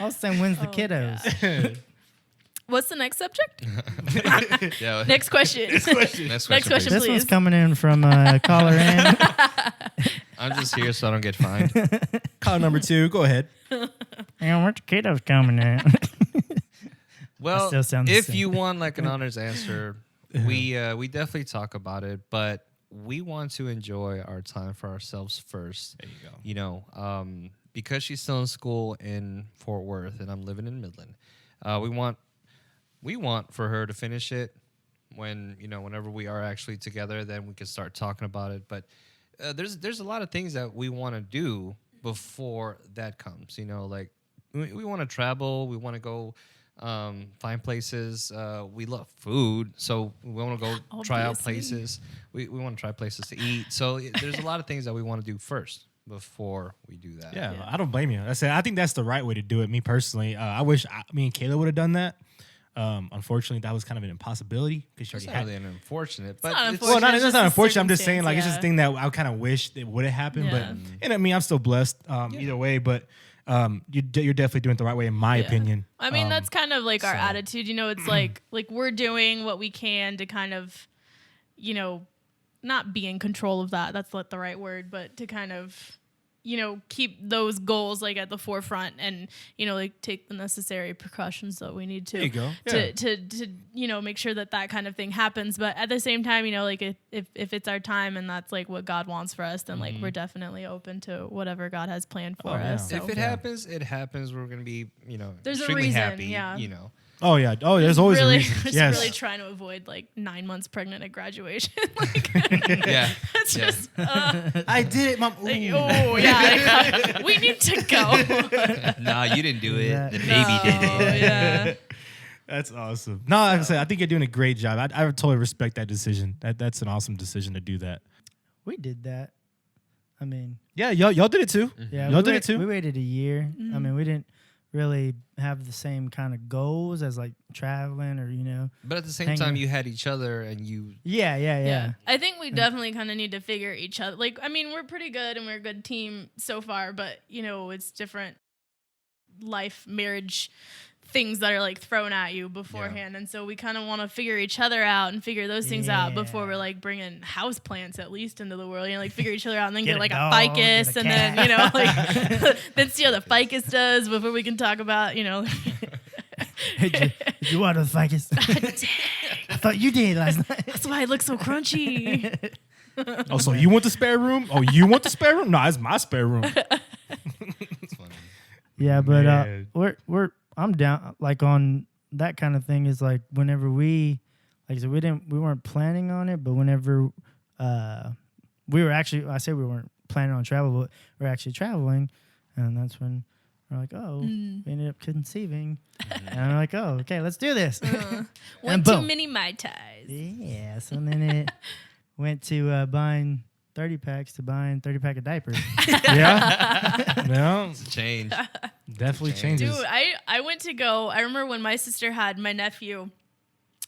I was saying, when's the kiddos? What's the next subject? Yeah. Next question. Next question. Next question. please. This Please. one's coming in from caller Ann. I'm just here so I don't get fined. Call number 2. Go ahead. And where's the kiddos coming in? Well, still sound the if same. you want like an honest answer, we definitely talk about it, but we want to enjoy our time for ourselves first. There you go. You know, because she's still in school in Fort Worth and I'm living in Midland, we want for her to finish it when, you know, whenever we are actually together, then we can start talking about it. But there's a lot of things that we want to do before that comes, you know, like we want to travel, we want to go find places. We love food, so we want to go try out Obviously. places. We want to try places to eat. So there's a lot of things that we want to do first before we do that. Yeah, I don't blame you. I think that's the right way to do it. Me personally, I wish me and Kayla would have done that. Unfortunately, that was kind of an impossibility because she It's already not had. really an unfortunate, but not it's, unfortunate. Well, It's that's just not a unfortunate. I'm just saying, like, it's just a circumstance, thing that I kind of wish it would have happened. Yeah. But and I mean, I'm still blessed either way. But you're definitely doing it the right way, in my opinion. I mean, that's kind of like our so- attitude. You know, it's like we're doing what we can to kind of, you know, not be in control of that. That's not the right word, but to kind of, you know, keep those goals like at the forefront and, you know, like take the necessary precautions that we need to. There you go. Yeah. To you know, make sure that kind of thing happens. But at the same time, you know, like if it's our time and that's like what God wants for us, then like we're definitely open to whatever God has planned for us. yeah. So. if it happens, it happens. We're gonna be, you know, There's a extremely reason, happy. yeah. You know. Oh yeah. Oh, there's always really, a reason. just Yes. really trying to avoid like 9 months pregnant at graduation. Like, Yeah. it's Yeah. just, I did it, Mom. like, oh yeah, we need to go. Nah, you didn't do it. Yeah. The baby did No, it. Yeah. That's awesome. No, like I said, I think you're doing a great job. I totally respect that decision. That's an awesome decision to do that. We did that. I mean, Yeah, y'all did it too. yeah, Y'all we did it too. We waited a year. I mean, we didn't really have the same kind of goals as like traveling or, you know. But at the same Hanging. time, you had each other, and you. Yeah. I think we definitely kind of need to figure each other. Like, I mean, we're pretty good and we're a good team so far, but you know, it's different life, marriage things that are like thrown at you beforehand, and so we kind of want to figure each other out and figure those things out before we're like bringing house plants at least into the world. You know, like figure each other out and then Get get a like dog, a ficus, get a and then you know, like then see how the ficus does before we can talk about you know. Did you water the ficus? I thought you did last night. That's why it looks so crunchy. Oh, so you want the spare room? Oh, you want the spare room? No, it's my spare room. It's funny. Yeah, but Man. I'm down like on that kind of thing is like whenever we like I said, we weren't planning on it, but whenever we were actually I say we weren't planning on travel, but we're actually traveling, and that's when we're like, oh, we ended up conceiving. And I'm like, oh, okay, let's do this. One too many Mai Tais. Yeah, so then it went to buying 30 packs to buying 30 pack of diapers. Yeah. No, It's a change. definitely Change. changes. Dude, I went to go. I remember when my sister had my nephew.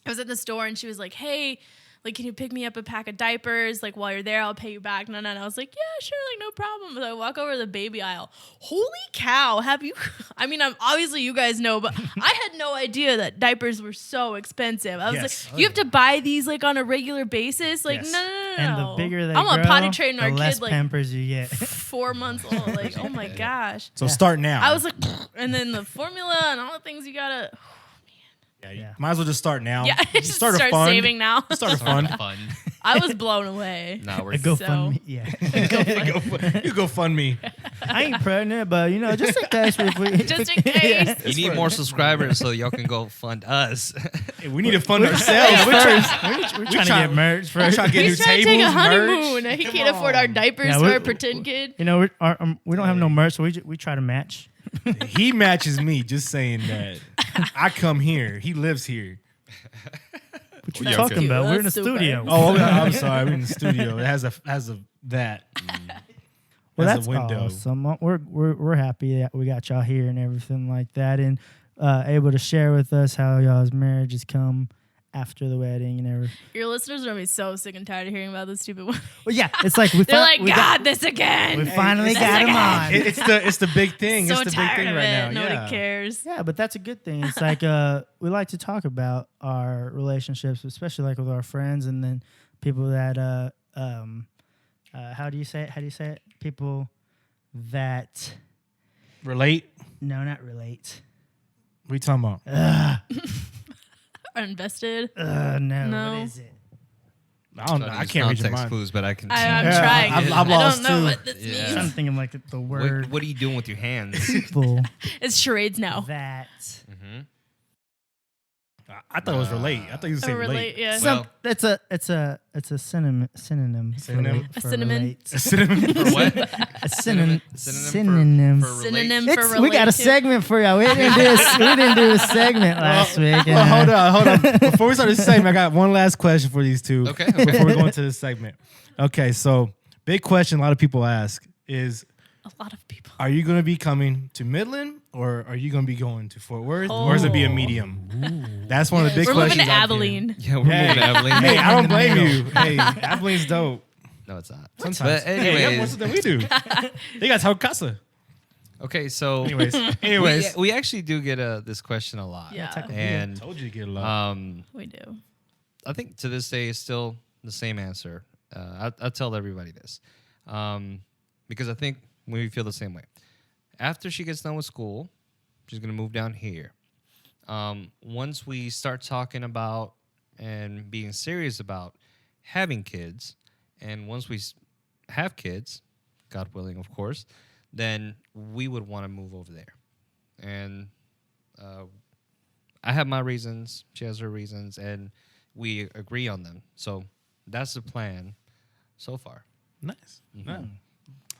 I was at the store and she was like, "Hey, like, can you pick me up a pack of diapers? Like, while you're there, I'll pay you back." No. I was like, "Yeah, sure, like, no problem." So I walk over to the baby aisle. Holy cow! Have you? I mean, obviously you guys know, but I had no idea that diapers were so expensive. I was Yes. like, "You have to buy these like on a regular basis?" Like, Yes. no. And the bigger they I'm grow, a potty train the our less kid like Pampers you get. 4 months old. Like, oh my gosh. So start now. I was like, and then the formula and all the things you gotta. yeah, you Yeah. might as well just start now. Yeah, just start start a fund. saving now. Start a fund. Fun. I was blown away. Nah, we're A good. GoFundMe. Yeah. You go fund me. I ain't pregnant, but just in case. Just in case. You need more subscribers so y'all can go fund us. Hey, we need to fund ourselves. Yeah, first. we're trying to get merch We're first. trying to get new He's trying to tables, take a merch. honeymoon. He Come can't afford our on. diapers Yeah, for we- our pretend kid. we don't have no merch, so we try to match. He matches me. Just saying that. I come here. He lives here. What you Yeah, talking okay. about? We're in the That's super. studio. Oh, I'm sorry. We're in the studio. It has a that. Well, as that's a window. awesome. We're happy that we got y'all here and everything like that, and able to share with us how y'all's marriage has come after the wedding and everything. Your listeners are gonna be so sick and tired of hearing about this stupid one. Well, yeah, it's like we They're like, we God, this again. we finally This got him again." on. It's the big thing. So it's the big tired thing of right it. now. Nobody Yeah. cares. Yeah, but that's a good thing. It's like we like to talk about our relationships, especially like with our friends, and then people that how do you say it? How do you say it? People that Relate. no, not relate. What are you talking about? Are invested. No, No. what is it? I don't know. I can't read your context mind. clues, but I can. I'm Yeah, trying. I'm I lost don't know too. what this Yeah. I'm means. trying to think of like the word What are you doing with your hands? people It's charades now. that I thought it was relate. I thought you said Relate, relate. yeah. Well- it's a synonym Synonym? for A cinnamon? relate. Synonym. For what? A synonym Synonym for relate? Synonym It's, for we got a relate to. segment for y'all. We didn't do a segment last week. Well, hold on. Before we start this segment, I got one last question for these two. Okay. Before we go into this segment. Okay, so big question a lot of people ask is, A lot of people. are you going to be coming to Midland or are you going to be going to Fort Worth or is it be a medium? That's one of the big We're questions. moving to out there. Abilene. Yeah, we're moving to Abilene. Hey, I don't In the blame middle. you. Hey, Abilene's dope. No, it's not. Sometimes. But Hey, they have more anyways, stuff than we do. They got Tau Casa. okay, so Anyways. we actually do get this question a lot. Yeah. And Told you to get a lot. We do. I think to this day it's still the same answer. I tell everybody this because I think we feel the same way. After she gets done with school, she's gonna move down here. Once we start talking about and being serious about having kids, and once we have kids, God willing, of course, then we would want to move over there. And I have my reasons, she has her reasons, and we agree on them. So that's the plan so far. Nice. Yeah.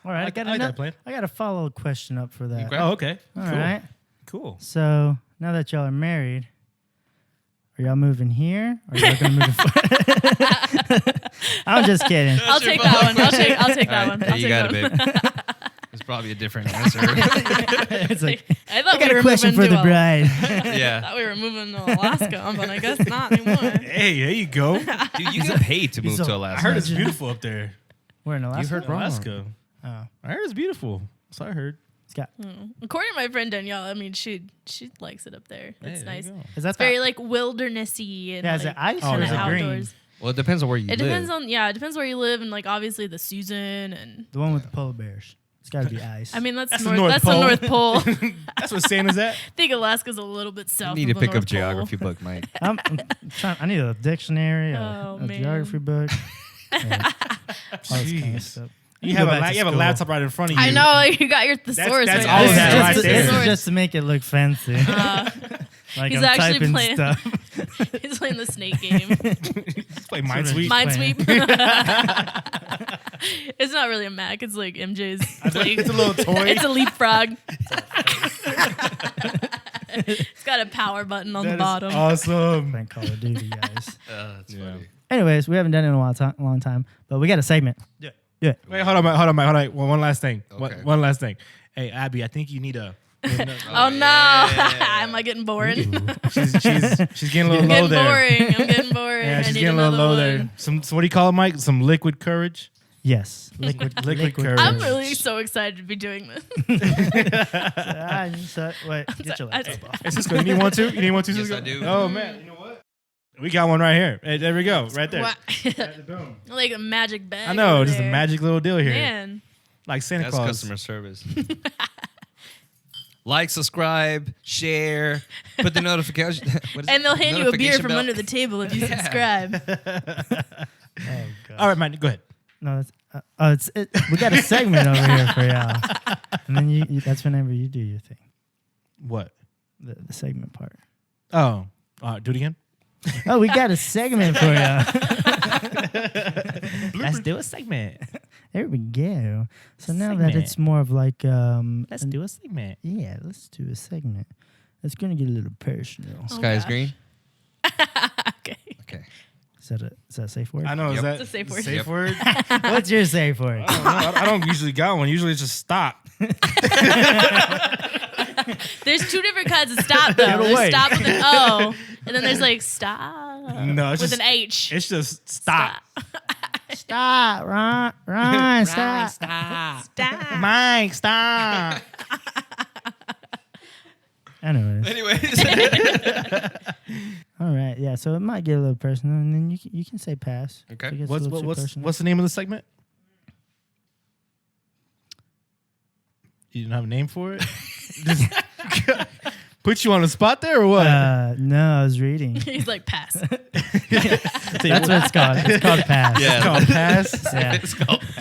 All right, I like that plan. I got a follow question up for that. Okay. Oh, okay. All cool. right. Cool. So now that y'all are married, are y'all moving here? Or are y'all gonna move? I'm just kidding. I'll take that one. I'll take that All one. right, I'll you take got that it, one. babe. It's probably a different answer. It's like I thought I got we were a question moving for the to bride. I Yeah. thought we were moving to Alaska, but I guess not anymore. Hey, there you go. Dude, you get paid to move he's to a- I Alaska. heard it's beautiful up there. We're in Alaska. heard wrong. Alaska. Oh, I heard it's beautiful. That's what I heard. it's got. According to my friend Danielle, I mean, she likes it up there. Hey, It's there you nice. go. Is that It's very like wildernessy and Yeah, is like, it ice Oh, or kinda is it green? outdoors. Well, it depends on where you It live. depends on it depends where you live and like obviously the season and The one with the polar bears. It's got to be ice. I mean that's That's the north. North That's Pole. the North Pole. I That's what Santa's at. think Alaska's a little bit You south. need of to the pick up North Pole. geography book, Mike. I'm trying. I need a dictionary, Oh, a man. geography book, yeah, all this kind of Jeez. stuff. You Go have back to you have a school. laptop right in front of you. I know you got your thesaurus. that's right all now. of that This is right just- there. This is Thesaurus. just to make it look fancy. Like He's I'm actually typing playing- stuff. He's playing the snake game. Just play Minesweeper. Minesweep. It's not really a Mac. It's like MJ's. Like, It's a little toy. it's a leapfrog. It's got a power button on That the is bottom. awesome. Playing Call of Duty, guys. That's Yeah. funny. Anyways, we haven't done it in a long time, but we got a segment. Yeah. Yeah. Wait, hold on, Mike. One last thing. Okay. One last thing. Hey, Abby, I think you need a. Oh no! yeah. Am I getting boring? she's getting a little I'm low getting there. boring. I'm getting boring. Yeah, I she's need getting a little another low one. there. So what do you call it, Mike? Some liquid courage. Yes, liquid courage. I'm really so excited to be doing this. Wait, get your I- laptop off. Hey, Cisco, you need one too? You need one too, Yes, Cisco? I do. Oh man, you know what? We got one right here. Hey, there we go, right there. Wow. Boom. Like a magic bag. I know, over just a there. magic little deal here, Man. like Santa That's Claus. customer service. Like, subscribe, share, put the notification. What is And it? they'll hand you a beer Notification from bell. under the table if you subscribe. Oh, God. All right, man, go ahead. No, we got a segment over here for y'all. And then you that's whenever you do your thing. What? The segment part. Oh, do it again. Oh, we got a segment for y'all. Let's do a segment. There we go. So now that Segment. it's more of like Let's do a segment. yeah, let's do a segment. It's gonna get a little personal. Oh, Sky is gosh. green. Okay. Okay. Is that a safe word? I know. Yep. Is that It's a safe word. Safe Yep. word? What's your safe word? I don't know. I don't usually got one. Usually it's just stop. There's two different kinds of stop though. Get There's away. stop with an O, and then there's like stop No, it's with just an H. It's just stop. Stop, Ryan, stop. Stop. Mike, stop. Anyways, all right, yeah. So it might get a little personal, and then you can say pass. Okay. If it gets a little too personal. What's the name of the segment? You didn't have a name for it? Just put you on the spot there or what? No, I was reading. He's like pass. That's what it's called. It's called pass. Yeah. It's called pass. Yeah.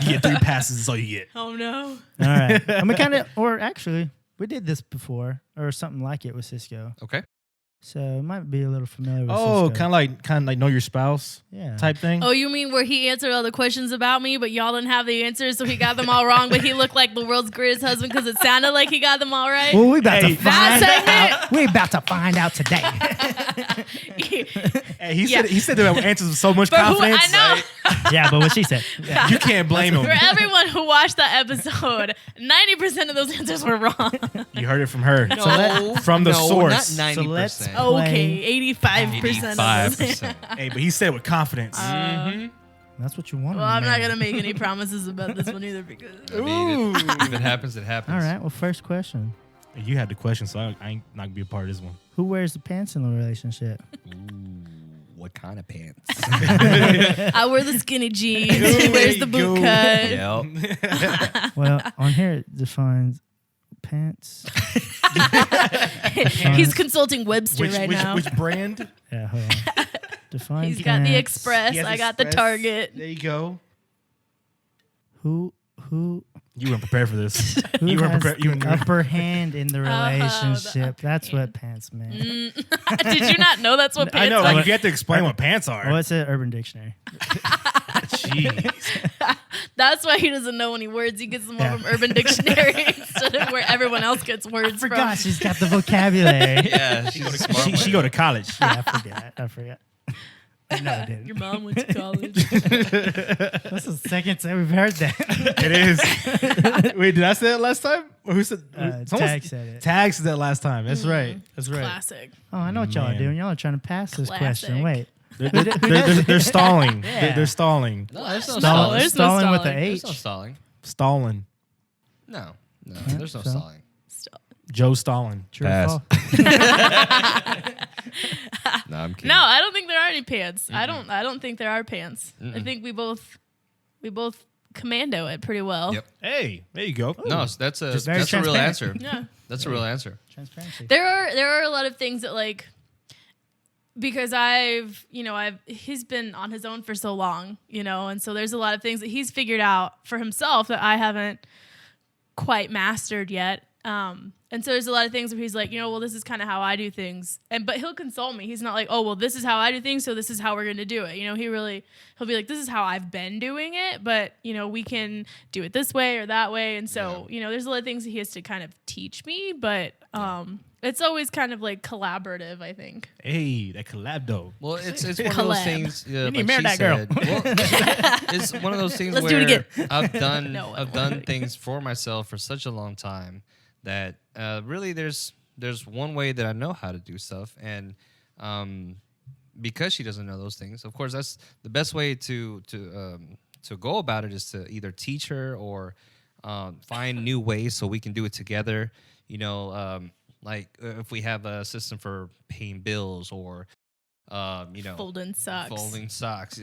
You get 3 passes. That's all you get. Oh no. All right. And we kind of, or actually, we did this before, or something like it with Cisco. Okay. So it might be a little familiar with Oh, Cisco. kind of like know your spouse Yeah. type thing. Oh, you mean where he answered all the questions about me, but y'all didn't have the answers, so he got them all wrong, but he looked like the world's greatest husband because it sounded like he got them all right? Well, we about to That find segment? out. We about to find out today. Hey, he Yeah. said there were answers with so much For who, confidence. I know. Yeah, but what she said. You can't blame him. For everyone who watched that episode, 90% of those answers were wrong. You heard it from her. No, From the source. Not 90%. So let's- Okay, 85% of those. 85%. Hey, but he said it with confidence. That's what you want. Well, I'm not going to make any promises about this one either because I mean, if it happens, it happens. All right. Well, first question: You had the question, so I ain't not gonna be a part of this one. who wears the pants in the relationship? Ooh, what kind of pants? I wear the skinny jeans. He wears the boot Go. cut. Yep. Well, on here it defines pants. He's consulting Webster right now. Which brand? Yeah, hold on. Define He's got the pants. Express. He has I got the Express. Target. There you go. Who You weren't prepared for this. who You weren't has prepared. You the weren't upper hand in the the relationship? upper That's what hand. pants meant. Did you not know that's what pants I know. are? Like if you have to explain what pants are. Well, it's an Urban Dictionary. Jeez. That's why he doesn't know any words. He gets them all Yeah. from Urban Dictionary instead of where everyone else gets words Forgot from. she's got the vocabulary. Yeah, she's a smart She one. go to college. Yeah, I forgot. No, I didn't. Your mom went to college. That's the second time we've heard that. It is. Wait, did I say that last time? Or who said? Tag someone- said it. Tag said that last time. That's right. That's right. Classic. Oh, I know what y'all are Man. doing. Y'all are trying to pass this question. Classic. Wait. They're stalling. Yeah. They're stalling. No, there's no No, stalling. there's no Stalling with stalling. the There's H. no stalling. Stalling. No, there's no so? stalling. Joe Stalin. True or Pass. false? No, I'm kidding. No, I don't think there are any pants. I don't think there are pants. I think we both commando it pretty well. Yep. Hey, there you go. No, that's a Just very that's a real answer. transparent. Yeah. That's a real answer. Transparency. There are a lot of things that like because he's been on his own for so long, and so there's a lot of things that he's figured out for himself that I haven't quite mastered yet. And so there's a lot of things where he's like, well, this is kind of how I do things. But he'll consult me. He's not like, oh, well, this is how I do things, so this is how we're going to do it. He'll be like, this is how I've been doing it, but, we can do it this way or that way. And so, there's a lot of things that he has to kind of teach me, but it's always kind of like collaborative, I think. Hey, that collab though. Well, it's one of those Collab. things. need to Like marry she that girl. said. Well, it's one of those things Let's do where it again. I've done No, I I've won't. done things for myself for such a long time that really there's one way that I know how to do stuff, and because she doesn't know those things, of course, that's the best way to go about it is to either teach her or find new ways so we can do it together. Like if we have a system for paying bills or Folding socks. folding socks.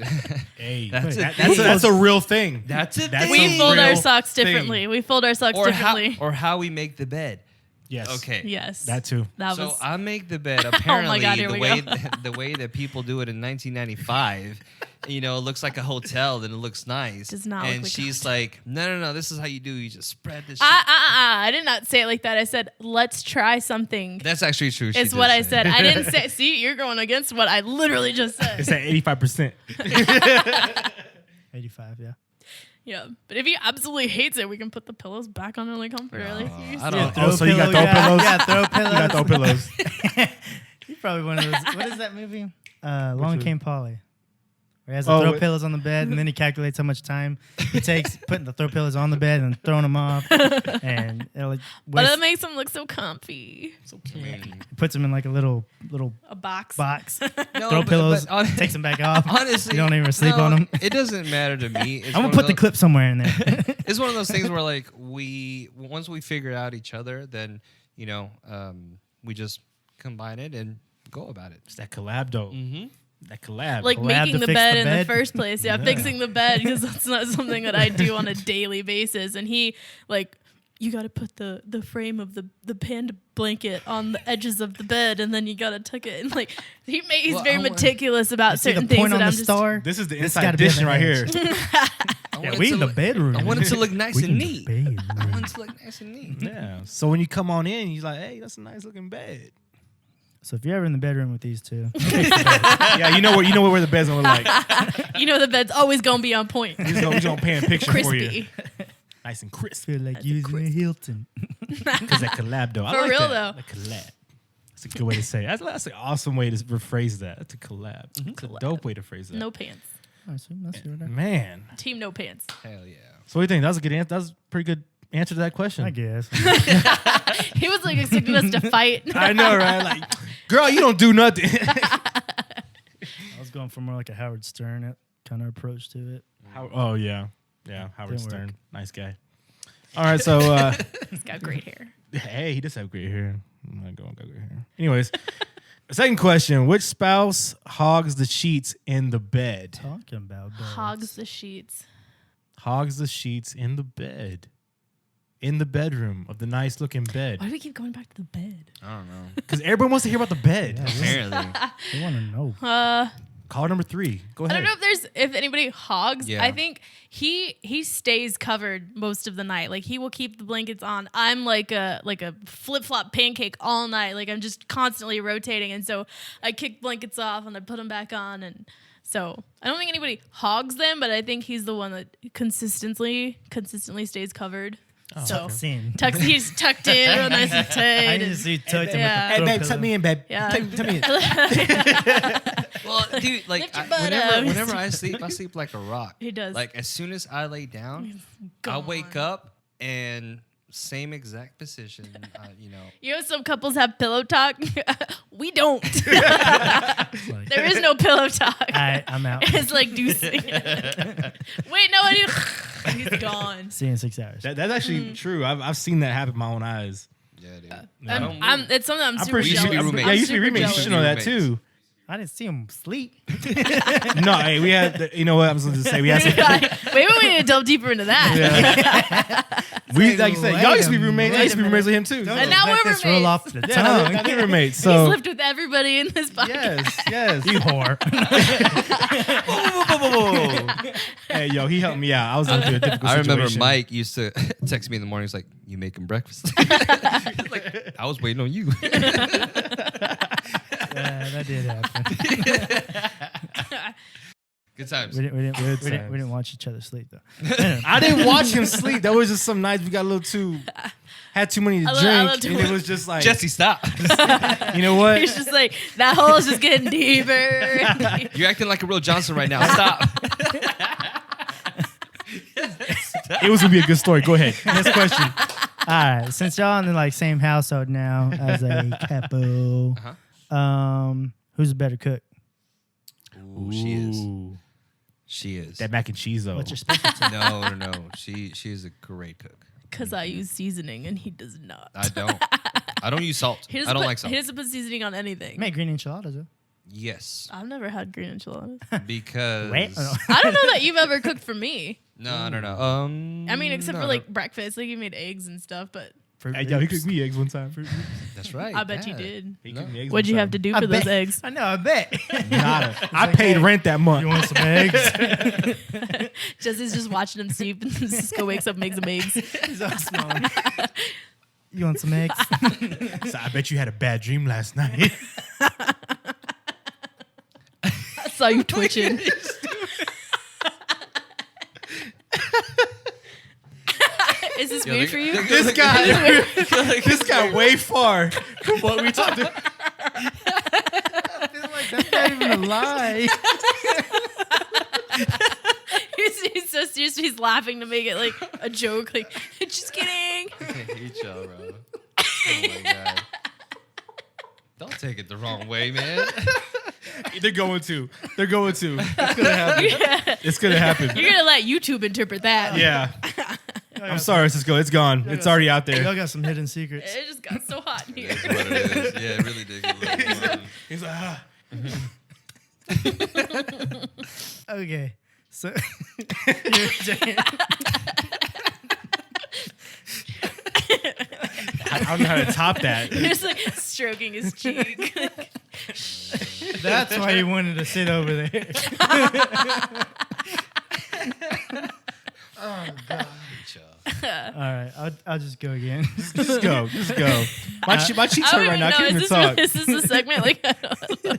Hey, That's a that's a real thing. That's it. That's We a fold our real socks thing. differently. We fold our socks or how differently. we make the bed. Yes. Okay. Yes. That too. That So was I make the bed. Apparently, God, here the we way go. the way that people do it in 1995 it looks like a hotel, then it looks nice. Does not look and like a she's like, no, this is how you do. You just spread this. I did not say it like that. I said, let's try something. That's actually true. Is what I said. I didn't say. See, you're going against what I literally just said. It's at 85%. 85, yeah. Yeah, but if he absolutely hates it, we can put the pillows back on really comfortably. I don't. Throw so you got throw pillows. pillows? Yeah, throw pillows. You got throw pillows. You're probably one of those. What is that movie? Long one? Came Polly. Where he has to throw pillows on the bed, and then he calculates how much time he takes putting the throw pillows on the bed and throwing them off. And But it makes them look so comfy. he puts them in like a little A box. No, throw pillows, but takes them back off. Honestly, you don't even sleep on them. It doesn't matter to me. I'm gonna put the clip somewhere in there. It's one of those things where like once we figure out each other, then we just combine it and go about it. It's that collab though. Mm-hmm. That collab. Like Collab making to the fix bed the in bed? the first place. Yeah, fixing the bed because that's not something that I do on a daily basis. And he you got to put the frame of the panda blanket on the edges of the bed, and then you got to tuck it. And he's very meticulous about See the certain things point that on I'm the just. star? This is the This inside gotta be edition the right here. edge. I Yeah, want we it in to the look- bedroom. I want it to look nice We and in the neat. bedroom. I want it to look nice and neat. Yeah. So when you come on in, you're like, hey, that's a nice looking bed. So if you're ever in the bedroom with these two, Yeah, you know where the bed's gonna look like. You know the bed's always gonna be on point. He's gonna paint a picture for you. Crispy. Nice and crisp. feel like using a Hilton. Because that collab though. I For like real, that. though. The collab. That's a good way to say it. That's an awesome way to rephrase that. That's a collab. It's a dope way to phrase that. No pants. That's what Man. Team no pants. Hell yeah. So what do you think? That was a good answer. That was a pretty good answer to that question. I guess. He was like expecting us to fight. I know, right? Like, girl, you don't do nothing. I was going for more like a Howard Stern kind of approach to it. Oh yeah. Yeah, Howard Didn't Stern. work. Nice guy. All right, so He's got great hair. hey, he does have great hair. I'm not going to go great hair. Anyways, second question: which spouse hogs the sheets in the bed? Talking about beds. Hogs the sheets. Hogs the sheets in the bed, in the bedroom of the nice looking bed. Why do we keep going back to the bed? I don't know. Because everyone wants to hear about the bed. Apparently. They want to know. Caller number 3. Go I ahead. don't know if anybody hogs. Yeah. I think he stays covered most of the night. Like he will keep the blankets on. I'm like a flip flop pancake all night. Like I'm just constantly rotating, and so I kick blankets off and I put them back on, and so I don't think anybody hogs them, but I think he's the one that consistently stays covered. Oh, So Scene. he's tucked in, real nice and I tight. need to see tucked in Yeah. with the Hey, throw babe, tuck pillow. me in, babe. Yeah. Tuck me in. Well, dude, like Lift your butt up. whenever I sleep like a rock. He does. Like as soon as I lay down, I Gone. wake up and same exact position. You know, some couples have pillow talk. We don't. Like, There is no pillow talk. all right, I'm out. It's like deucing. Wait, no, he's gone. See you in 6 hours. That's actually true. I've seen that happen with my own eyes. Yeah, dude. I don't- It's something I'm super pretty sure- jealous. We used to be roommates. Yeah, I'm you used to be super roommates. You jealous. should know that too. I didn't see him sleep. No, hey, we had. You know what I was going to say? We had some. Maybe we need to delve deeper into that. We like you said, y'all used to be Wait a roommates. I used to be roommates with him too. Don't And now let we're this roll roommates. off the Yeah, tongue. now they're roommates. He's So lived with everybody in this podcast. yes. You whore. Hey, yo, he helped me out. I was into a difficult I remember situation. Mike used to text me in the morning. He's like, "You making breakfast?" Like, I was waiting on you. Yeah, that did happen. Good times. We didn't watch each other sleep though. I didn't watch him sleep. That was just some nights we got a little too, had too many to I drink, love too and it much. was just like, Jesse, stop. you know what? He's just like, that hole's just getting deeper. and deeper. You're acting like a real Johnson right now. Stop. It was gonna be a good story. Go ahead. Next question. All right, since y'all in the like same household now as a couple, who's a better cook? Ooh, she is. She is. That mac and cheese though. What's your specialty? No. She is a great cook. Because I use seasoning and he does not. I don't. I don't use salt. He I doesn't don't put, like salt. He doesn't put seasoning on anything. Make green enchiladas though. Yes, I've never had green enchiladas. because Wait, oh, I don't know that you've ever cooked for me. no. I mean, except no, for like breakfast, like you made eggs and stuff, but Fruit Hey, yo, he Loops. cooked me eggs one time. That's right. I bet you yeah. did. He cooked me eggs What'd one you have time. to do I for those bet. eggs? I know. I bet. Nada. I like, paid hey, rent that month. You want some eggs? Jesse's just watching him sleep, and Cisco wakes up and makes him eggs. He's all smiling. You want some eggs? So I bet you had a bad dream last night. I saw you twitching. Is this weird for you? This guy way far from what we talked about. I feel like that's not even a lie. He's so serious. He's laughing to make it like a joke. Like, just kidding. I hate y'all, bro. Oh my god. Don't take it the wrong way, man. They're going to. It's gonna happen. It's gonna happen. You're gonna let YouTube interpret that. Yeah. I'm sorry, Cisco. It's gone. It's already out there. Y'all got some hidden secrets. It just got so hot in here. That's what it is. Yeah, it really did get a little warm. He's like, ah. Okay. So I don't know how to top that. He's like stroking his cheek. that's why you wanted to sit over there. Hate y'all. All right, I'll just go again. Just go. My cheeks I hurt don't right even now. I know. can't even Is talk. this a segment? Like, I don't know.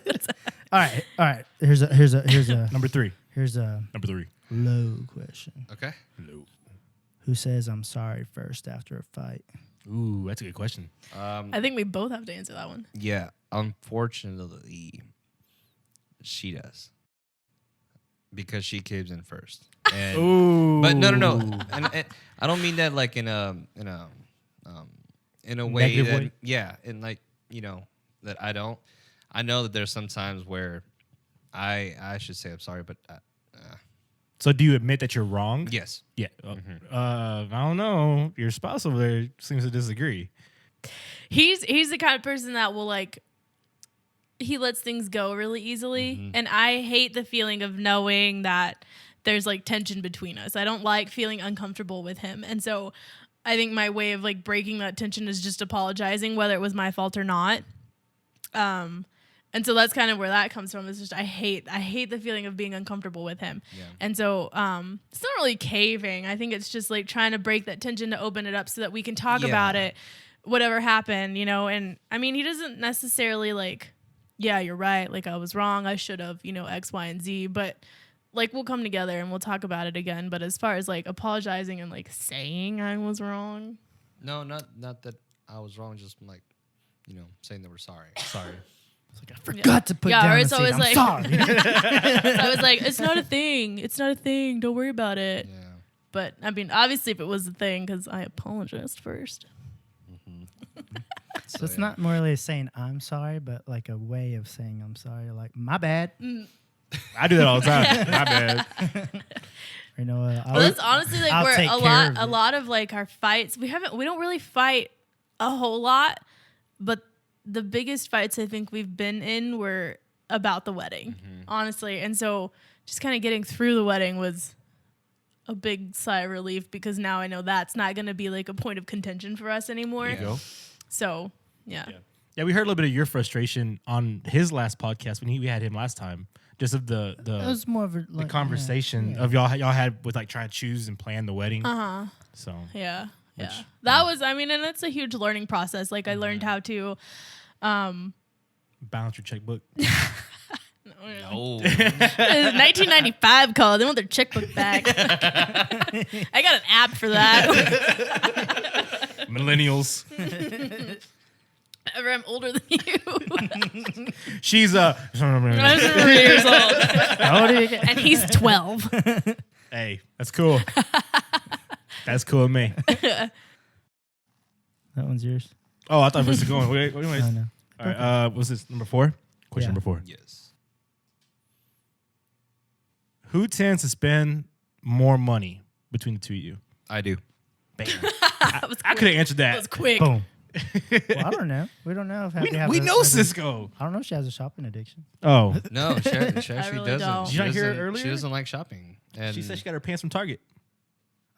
All right. Here's a Number three. Number 3 low question. Okay. Who says I'm sorry first after a fight? Ooh, that's a good question. I think we both have to answer that one. Yeah, unfortunately, she does because she caves in first. And, Ooh. but no, and I don't mean that like in a way Negative that way? yeah, and like that I don't. I know that there's some times where I should say I'm sorry, but So do you admit that you're wrong? yes, Yeah. I don't know. Your spouse over there seems to disagree. He's the kind of person that will like, he lets things go really easily. And I hate the feeling of knowing that there's like tension between us. I don't like feeling uncomfortable with him. And so I think my way of like breaking that tension is just apologizing, whether it was my fault or not. And so that's kind of where that comes from. It's just I hate the feeling of being uncomfortable with him. Yeah. And so it's not really caving. I think it's just like trying to break that tension to open it up so that we can talk about it, whatever happened, And I mean, he doesn't necessarily like, yeah, you're right. Like I was wrong. I should have, X, Y, and Z. But like we'll come together and we'll talk about it again. But as far as like apologizing and like saying I was wrong. no, not that I was wrong. Just like saying that we're sorry. Sorry. It's like I forgot to put down or the it's seat. always I'm like- sorry. So I was like, it's not a thing. It's not a thing. Don't worry about it. Yeah. But I mean, obviously, if it was a thing, because I apologized first. So it's not more really saying I'm sorry, but like a way of saying I'm sorry. Like my bad. I do that all the time. My bad. But that's honestly like I'll where take a care of lot it. of like our fights. We don't really fight a whole lot, but the biggest fights I think we've been in were about the wedding, honestly. And so just kind of getting through the wedding was a big sigh of relief because now I know that's not going to be like a point of contention for us anymore. There you go. So yeah. Yeah, we heard a little bit of your frustration on his last podcast when we had him last time. Just of the It was more of a the like, conversation yeah. of y'all had with like trying to choose and plan the wedding. So Yeah. That was, I mean, and it's a huge learning process. Like I learned how to, balance your checkbook. No. 1995 call. They want their checkbook back. I got an app for that. Millennials. Ever, I'm older than you. She's I was 3 years old, How old are you? and he's 12. Hey, that's cool. That's cool with me. That one's yours. Oh, I thought this was going. Wait, anyways. I know. All right. What's this? Number 4? Question Yeah. number 4. Yes. Who tends to spend more money between the two of you? I do. Bam. That was I could have answered That was that. quick. Boom. Well, I don't know. We don't know if Happy has We a- know has a- Cisco. I don't know if she has a shopping addiction. Oh. No, she actually really doesn't. don't. She Did you not hear it doesn't- earlier? She doesn't like shopping. And She said she got her pants from Target.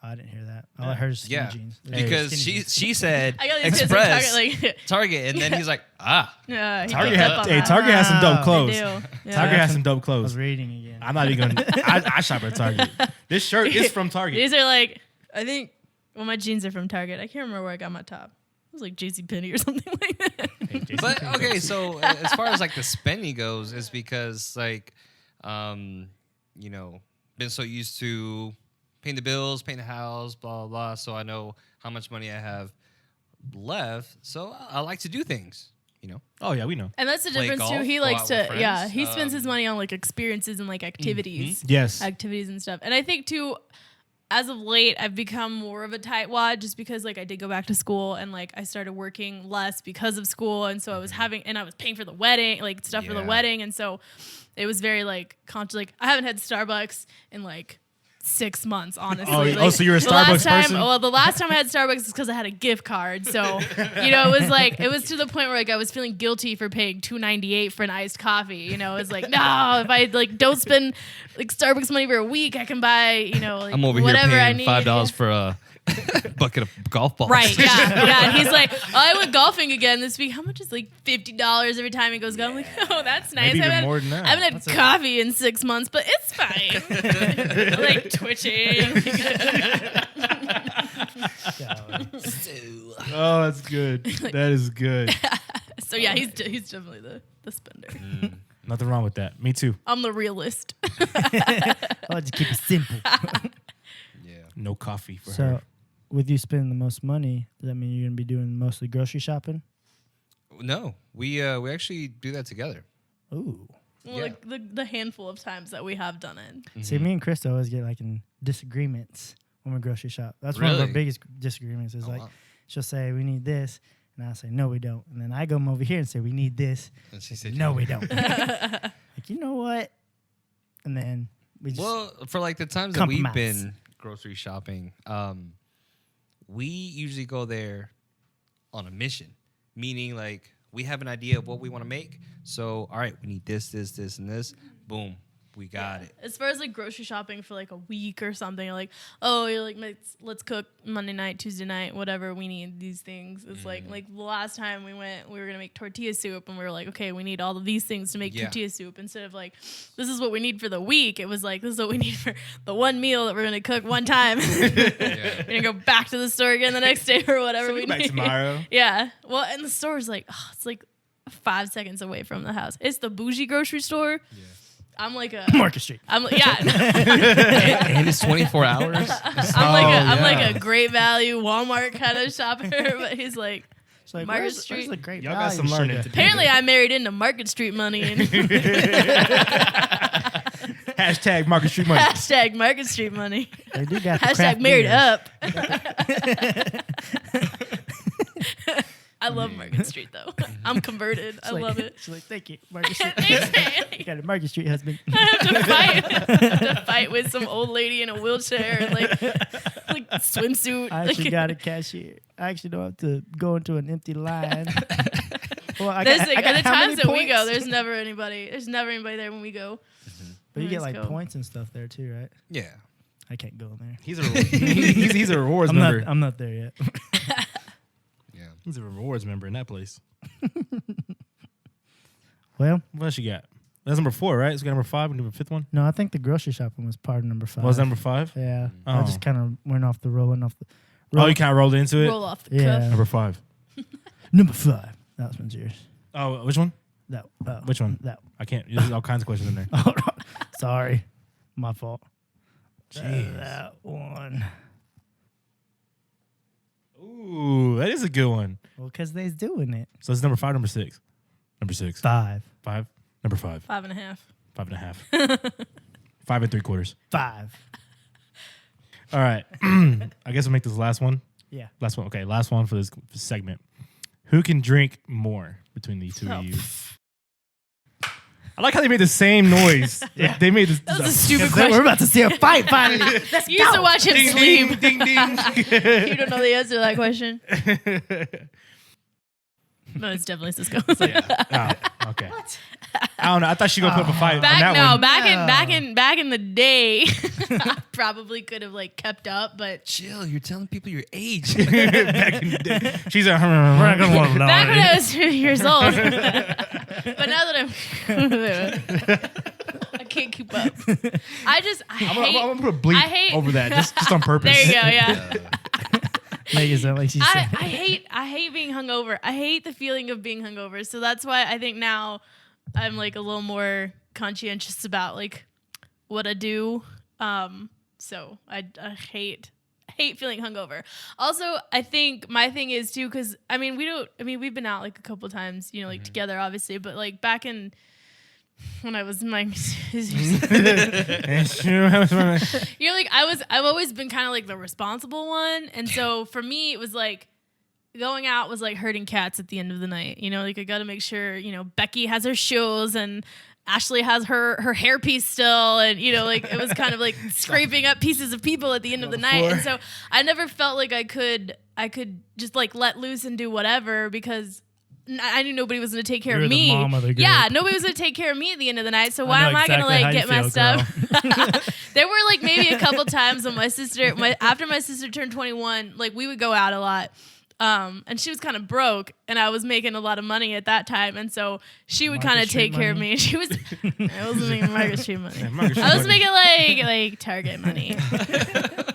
I didn't hear that. All I heard is skinny Yeah, jeans. because Skinny jeans. she said I got these kids at Express Target, Target, and then he's like, ah, yeah, he Target, picked up on that. Target has some dope Wow. clothes. They do. Target Yeah. has some dope I was clothes. reading again. I'm not even going to. I shop at Target. This shirt is from Target. These are like, I think, well, my jeans are from Target. I can't remember where I got my top. It was like JCPenney or something like that. But okay, so as far as like the spending goes, is because like, you know, been so used to paying the bills, paying the house, blah blah blah. So I know how much money I have left. So I like to do things, you know. Oh yeah, we know. And that's the Play difference too. golf, He go likes out with to, yeah, friends, he spends his money on like experiences and like activities, Yes. activities and stuff. And I think too, as of late, I've become more of a tightwad just because like I did go back to school and like I started working less because of school. And so I was I was paying for the wedding, like stuff for the Yeah. wedding. And so it was very like conscious. Like I haven't had Starbucks in like 6 months, honestly. Oh, so you're a the last Starbucks person? Well, the last time I had Starbucks is because I had a gift card. So, you know, it was to the point where like I was feeling guilty for paying $2.98 for an iced coffee. You know, it's like, no, if I like don't spend like Starbucks money for a week, I can buy, you know, like, I'm over here whatever I paying need. $5 for a bucket of golf balls. Right, yeah, yeah. And he's like, oh, I went golfing again this week. How much is like $50 every time he goes golf? I'm like, oh, that's nice. Maybe I even haven't- more than that. I haven't had coffee in 6 months, but it's fine. I'm like twitching. Oh, that's good. That is good. So yeah, he's definitely the spender. Nothing wrong with that. Me too. I'm the realist. I'll just keep it simple. Yeah. No coffee for So, her. with you spending the most money, does that mean you're gonna be doing mostly grocery shopping? No, we actually do that together. Ooh. Well, Yeah. like the handful of times that we have done it. See, me and Krista always get like in disagreements when we grocery shop. That's one of our Really? biggest disagreements. Is Oh, like wow. she'll say we need this, and I'll say no, we don't. And then I come over here and say we need this. And she said, No, we don't. Like, you know what? And then we just Well, for like the times that we've Compromise. been grocery shopping, we usually go there on a mission, meaning like we have an idea of what we want to make. So, all right, we need this, this, this, and this. Boom, we got it. As far as like grocery shopping for like a week or something, like, oh, you're like, let's cook Monday night, Tuesday night, whatever. We need these things. It's like the last time we went, we were gonna make tortilla soup, and we were like, okay, we need all of these things to make Yeah. tortilla soup. Instead of like, this is what we need for the week. It was like, this is what we need for the one meal that we're gonna cook one time. Yeah. We're gonna go back to the store again the next day or whatever we Back need. tomorrow. Yeah. Well, and the store is like, it's like 5 seconds away from the house. It's the bougie grocery store. Yeah. I'm like a Market Street. I'm yeah. And it's 24 hours. I'm like a Great Value Walmart kind of shopper, but he's like, It's like, Market where's Street. the great Y'all got value some learning sugar? to do. apparently I married into Market Street money and Hashtag Market Street money. hashtag Market Street money. They do got the Hashtag craft married beers. up. I love Market Street though. I'm converted. I Like- love it. She's like, thank you, Market Street. Thanks, man. You got a Market Street husband. I have to fight with some old lady in a wheelchair and like swimsuit. I actually Like, got a cashier. I actually don't have to go into an empty line. Well, I there's got, like, I got the how times many that we go, points? there's never anybody. There's never anybody there when we go. But you get Let's like go. points and stuff there too, right? Yeah. I can't go in there. He's a rewards member. I'm not there yet. Yeah. He's a rewards member in that place. Well, What else you got? That's number 4, right? So we got number 5 and number 5th one. no, I think the grocery shopping was part of number 5. What was number 5? Yeah, Oh. I just kind of went off the rolling off the. Oh, you kind of rolled into it. Roll off the Yeah. cuff. Number 5. Number 5. That one's yours. Oh, which one? That. Which one? That. I can't. There's all kinds of questions in there. Hold on. Sorry, my fault. Jeez. That one. Ooh, that is a good one. Well, because they's doing it. So it's number 5, number 6. Number 6. 5. 5. Number 5. 5.5. 5.5. 5 3/4. 5. All right. I guess we'll make this last one. Yeah. Last one. Okay, last one for this segment. Who can drink more between the two of you? I like how they made the same noise. Yeah. They made this. That was a stupid We're question. about to see a fight finally. Let's You used to watch him ding, sleep. ding, ding, ding. You don't know the answer to that question. No, it's definitely Cisco. Oh, okay. I don't know. I thought she gonna put up a fight on that one. Back in the day, I probably could have like kept up, but Chill, you're telling people your age. Back in the day, she's like, We're not gonna want to know. back when I was 2 years old. But now that I can't keep up. I'm gonna put a bleep over that just on purpose. There you go. Yeah. Make it sound like she said. I hate being hungover. I hate the feeling of being hungover. So that's why I think now I'm like a little more conscientious about like what I do. So I hate feeling hungover. Also, I think my thing is too, because we've been out like a couple times, you know, like together obviously, but like back in when I was in my like I've always been kind of like the responsible one, and so for me it was like going out was like herding cats at the end of the night, you know, like I got to make sure, you know, Becky has her shoes and Ashley has her hairpiece still, and you know, like it was kind of like scraping up pieces of people at the end of the night, and so I never felt like I could just like let loose and do whatever because I knew nobody was going to take care of me. The mom of the group. Yeah, nobody was going to take care of me at the end of the night. So why am I going to like get messed up? There were like maybe a couple times when after my sister turned 21, like we would go out a lot. And she was kind of broke, and I was making a lot of money at that time, and so she would kind of take care of me. She was, I wasn't making Market Street money. I was making like Target money.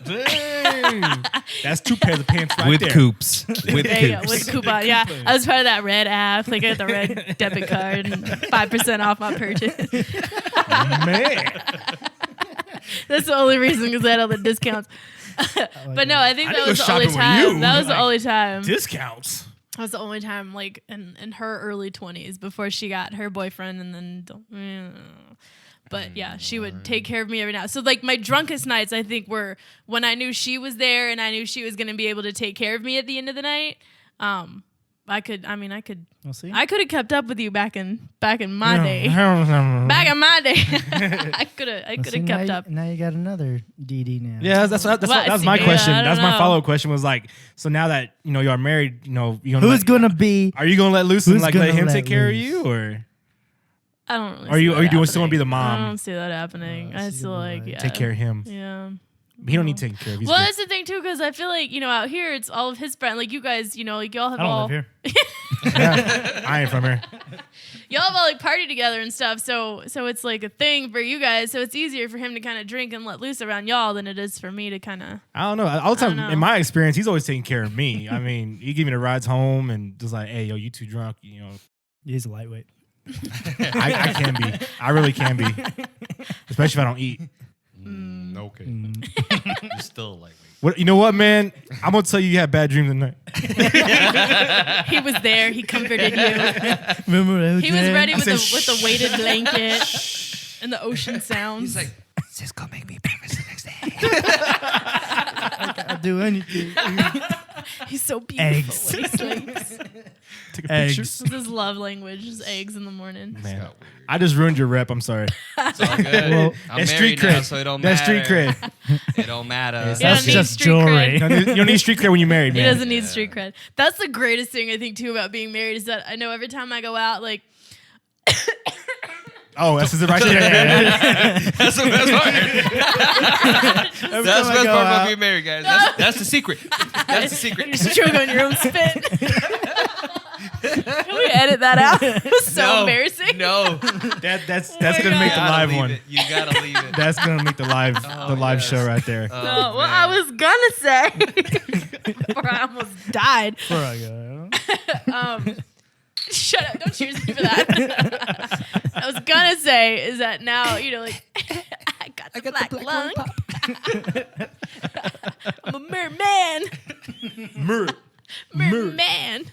Dang. That's 2 pairs of pants right with there. Coops. With There you go, Coops. with coupon. Yeah, I was part of that red app. Like I got the red debit card and 5% off my purchase. Man. That's the only reason because I had all the discounts. But no, I think that was the only time. That was the only time. Discounts. That was the only time, like in her early 20s before she got her boyfriend, and then. But yeah, she would take care of me every now. So like my drunkest nights, I think, were when I knew she was there and I knew she was going to be able to take care of me at the end of the night. I could. We'll see. I could have kept up with you back in my day. Back in my day, I could have kept up. Now you got another DD now. Yeah, that's my question. That's my follow-up question was like, so now that you know you are married, you know, Who's gonna be? Are you gonna let loose and like let him take care of you, or I don't really. are you still gonna be the mom? I don't see that happening. I still like take care of him. Yeah. He don't need taking care of. Well, that's the thing too, because I feel like, you know, out here it's all of his friends. Like you guys, you know, like y'all have I don't all live here. Yeah, I ain't from here. y'all have all like party together and stuff. So it's like a thing for you guys. So it's easier for him to kind of drink and let loose around y'all than it is for me to kind of. I don't know. All the time in my experience, he's always taking care of me. I mean, he give me the rides home and just like, hey, yo, you too drunk, you know. He's a lightweight. I can be. I really can be, especially if I don't eat. Okay. You're still lightweight. What, you know what, man? I'm gonna tell you had bad dreams tonight. He was there. He comforted you. Remember He was ready with the weighted blanket and the ocean sounds. He's like, Cisco, make me breakfast the next day. I'll do anything. He's so beautiful Eggs. when he sleeps. Take a picture. This is his love language, just eggs in the morning. Man, I just ruined your rep. I'm sorry. It's all good. Well, I'm that's married street now, cred. so it don't That's matter. street cred. It don't matter. You don't That's need just street jewelry. cred. You don't need street cred when you're married, He man. doesn't need street cred. That's the greatest thing I think too about being married is that I know every time I go out, like Oh, that's it right there. That's the best part. That's the best part about being married, guys. That's the secret. That's the secret. you're choking on your own spit. Can we edit that out? It was so embarrassing. No. That's my gonna make the Gotta live leave one. it. You gotta leave it. That's gonna make the live yes. show right there. Oh, No, well, man. I was gonna say before I almost died. Shut up! Don't choose me for that. I was gonna say is that now you know like I got the black lung. I'm a merman. Merman.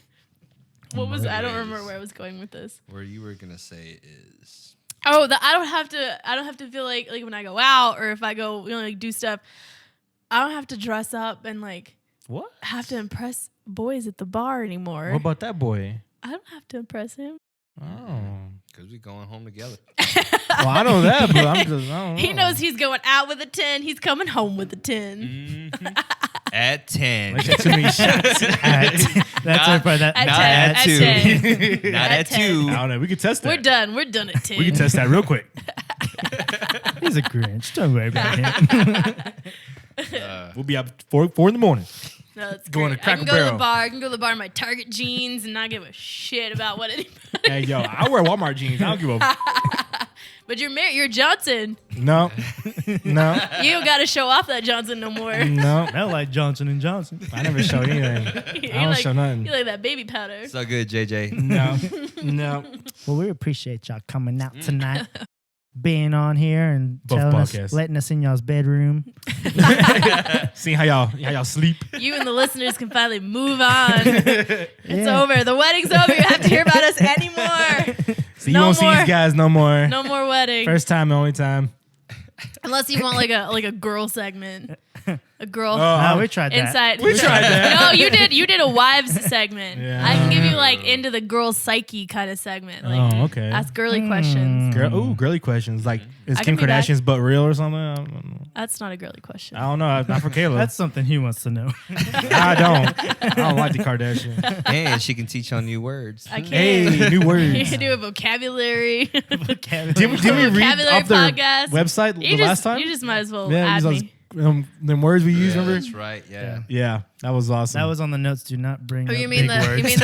What was I don't remember where I was going with this. Where you were gonna say is Oh, that I don't have to feel like when I go out or if I go like do stuff, I don't have to dress up and like What? have to impress boys at the bar anymore. What about that boy? I don't have to impress him. Oh. because we going home together. Well, I know that, but I don't know. He knows he's going out with a 10. He's coming home with a 10. At 10. Like, too many shots. That's our part. That At Not 10. at At 2. 10. Not At at 10. 2. I don't know. We could test that. We're done. We're done at 10. We can test that real quick. he's a Grinch. Don't worry about him. We'll be up 4 in the morning. No, that's Going great. to Cracker I can go to the Barrel. bar. I can go to the bar in my Target jeans and not give a shit about what anybody. Hey, yo, I wear Walmart jeans. I don't give a... But you're married. You're Johnson. No. No. You don't got to show off that Johnson no more. No. Smell like Johnson and Johnson. I never show anything. You I don't like, show nothing. You like that baby powder. So good, JJ. No. No. Well, we appreciate y'all coming out tonight, being on here and Both telling us, podcasts. letting us in y'all's bedroom. See how y'all sleep. You and the listeners can finally move on. It's over. The wedding's over. You have to hear about us anymore. So you No won't see more. these guys no more. No more wedding. First time, the only time. Unless you want like a girl segment. A girl Oh, We tried that. inside. We tried that. No, you did a wives segment. Yeah. I can give you like into the girl psyche kind of segment. Like Oh, okay. ask girly questions. Girly questions. Like, is I Kim can be that. Kardashian's butt real or something? I don't know. That's not a girly question. I don't know. Not for Kayla. That's something he wants to know. I don't like the Kardashians. And she can teach on new words. I can't. Hey, new You words. can do a vocabulary. Did we read Vocabulary off their podcast. website You the just, last time? You just might as well Yeah, add those, me. them words we used, Yeah, remember? that's right. Yeah. Yeah, that was awesome. That was on the notes. Do not bring Oh, up you mean big the? words. You mean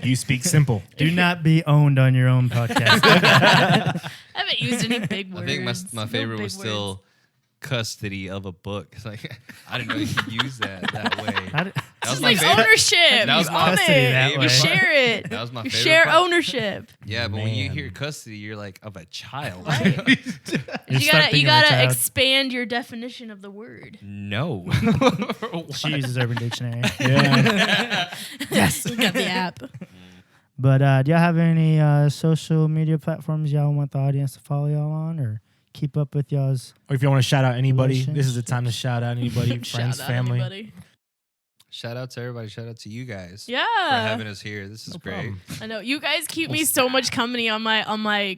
the? You speak simple. Do not be owned on your own podcast. I haven't used any big I words. think my No favorite big was words. still custody of a book. It's like I didn't know you could use that way. How did- That was It's my like favorite. ownership. That was You my own custody it. that You way. share it. That was my You favorite share part. ownership. Yeah, but when you Man. hear custody, you're like of a child. Right. You You start gotta thinking of a child. expand your definition of the word. No. She uses Urban Dictionary. Yeah. Yes. You got the app. But do y'all have any social media platforms y'all want the audience to follow y'all on or keep up with y'all's? Or if you want to shout out anybody, Relationships. this is the time to shout out anybody, friends, Shout out family. anybody. Shout out to everybody. Shout out to you guys for Yeah. having us here. This is great. problem. I know you guys keep me so much company on my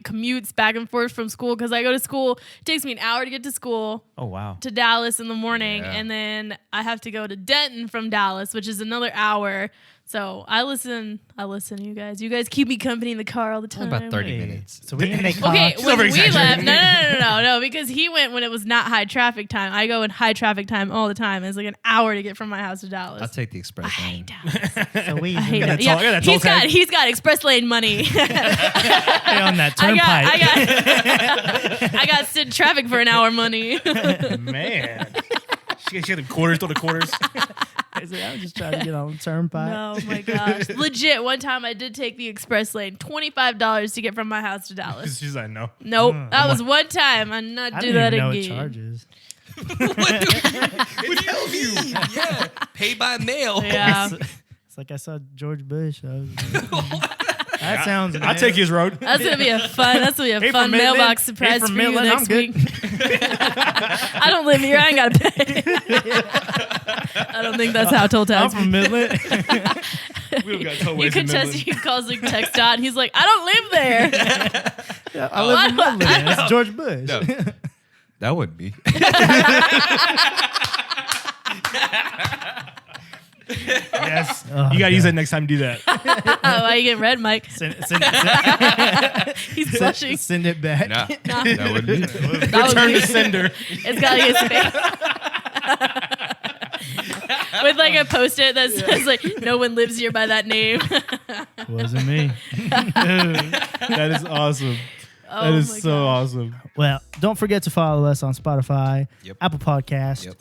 commutes back and forth from school because I go to school. It takes me an hour to get to school Oh, wow. to Dallas in the morning, Yeah. and then I have to go to Denton from Dallas, which is another hour. So I listen to you guys. You guys keep me company in the car all the time. About 30 minutes. So we need to make Okay, Hawks. when we over-exaggerating. left, no, because he went when it was not high traffic time. I go in high traffic time all the time. It's like an hour to get from my house to Dallas. I'll take the express I lane. hate Dallas. So we I hate that it. toll- I got that toll tag. He's got express lane money. stay on that I turnpike. got sit in traffic for an hour money. Man. She had the quarters, throw the quarters. I was just trying to get on the turnpike. Oh my gosh. Legit, one time I did take the express lane, $25 to get from my house to Dallas. She's like, no. Nope. That was one time. I'm not I do didn't that even know again. it charges. What tells you? Yeah. Pay by mail. Yeah. It's like I saw George Bush. That sounds. I'll take his road. That's gonna be a fun Hey, fun from mailbox Midland. surprise Hey, for from you Midland, next I'm good. week. I don't live here. I ain't gotta pay. I don't think that's how toll I'm tags. from Midland. We don't got tollways You in can Midland. test. He calls like text dot. And he's like, I don't live there. Yeah, I live in Midland. It's George Bush. No. That wouldn't be. Yes. You got to use that next time you do that. Why are you getting red, Mike? Send He's blushing. send it back. Nah, that wouldn't be. That was Turn me. to sender. It's gotta get space. With like a post-it that says like, no one lives here by that name. Wasn't me. That is awesome. Oh That is my so gosh. awesome. Well, don't forget to follow us on Spotify, Yep. Apple Podcasts, Yep.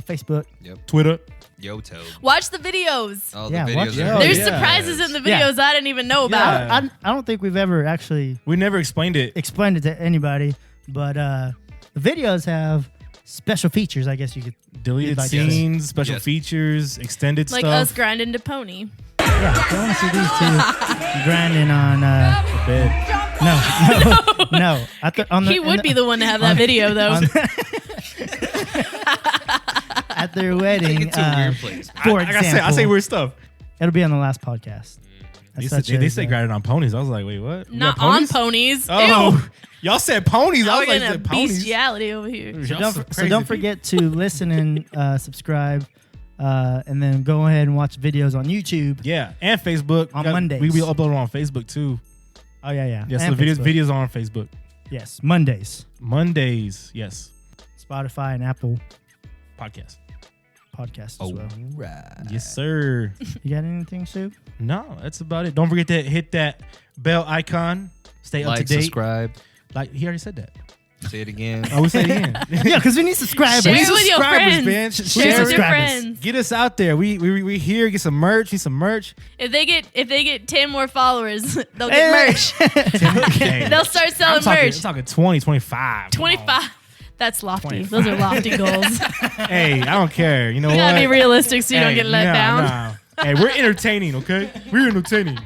Facebook. Yep. Twitter. Yoto. Watch the videos. All Yeah, the watch videos it. are Oh, There's yeah. surprises in the Yeah. videos I didn't even know about. Yeah. I don't think we've ever actually We never explained it. explained it to anybody, but the videos have special features, I guess you could. Deleted Like scenes, special Yes. features, extended Like stuff. us grinding to pony. Yeah, if you want to see these two grinding on. Bed. No. On the, He would be the one to have that video though. at their wedding. Take it to a weird place. For I example, say weird stuff. it'll be on the last podcast. They say grinding on ponies. I was like, wait, what? We Not got on ponies. Oh, Ew. y'all said ponies. Now I we're was like, getting a said ponies. bestiality over here. Y'all some So crazy don't people. forget to listen and subscribe, and then go ahead and watch videos on YouTube. Yeah, and Facebook On We Mondays. We upload on Facebook too. Oh yeah. Yes, And the Facebook. videos are on Facebook. Yes, Mondays. Mondays, yes. Spotify and Apple Podcast. Podcasts Oh. as well. Right. Yes, sir. You got anything, Sue? No, that's about it. Don't forget to hit that bell icon. Stay up to Like, date. subscribe. Like he already said that. Say it again. I will say it again. Yeah, because we need subscribers. Share We it with your subscribers, friends. man. Share Share it with your subscribers. friends. Get us out there. We here. Get some merch. Need some merch. If they get 10 more followers, they'll get merch. Dang. They'll start I'm selling talking, merch. I'm talking 20, 25. Come 25. That's lofty. 25. Those are lofty goals. on. Hey, I don't care. You know You what? gotta be realistic so you don't Hey, get let nah, down. nah. Hey, we're entertaining, okay? We're entertaining.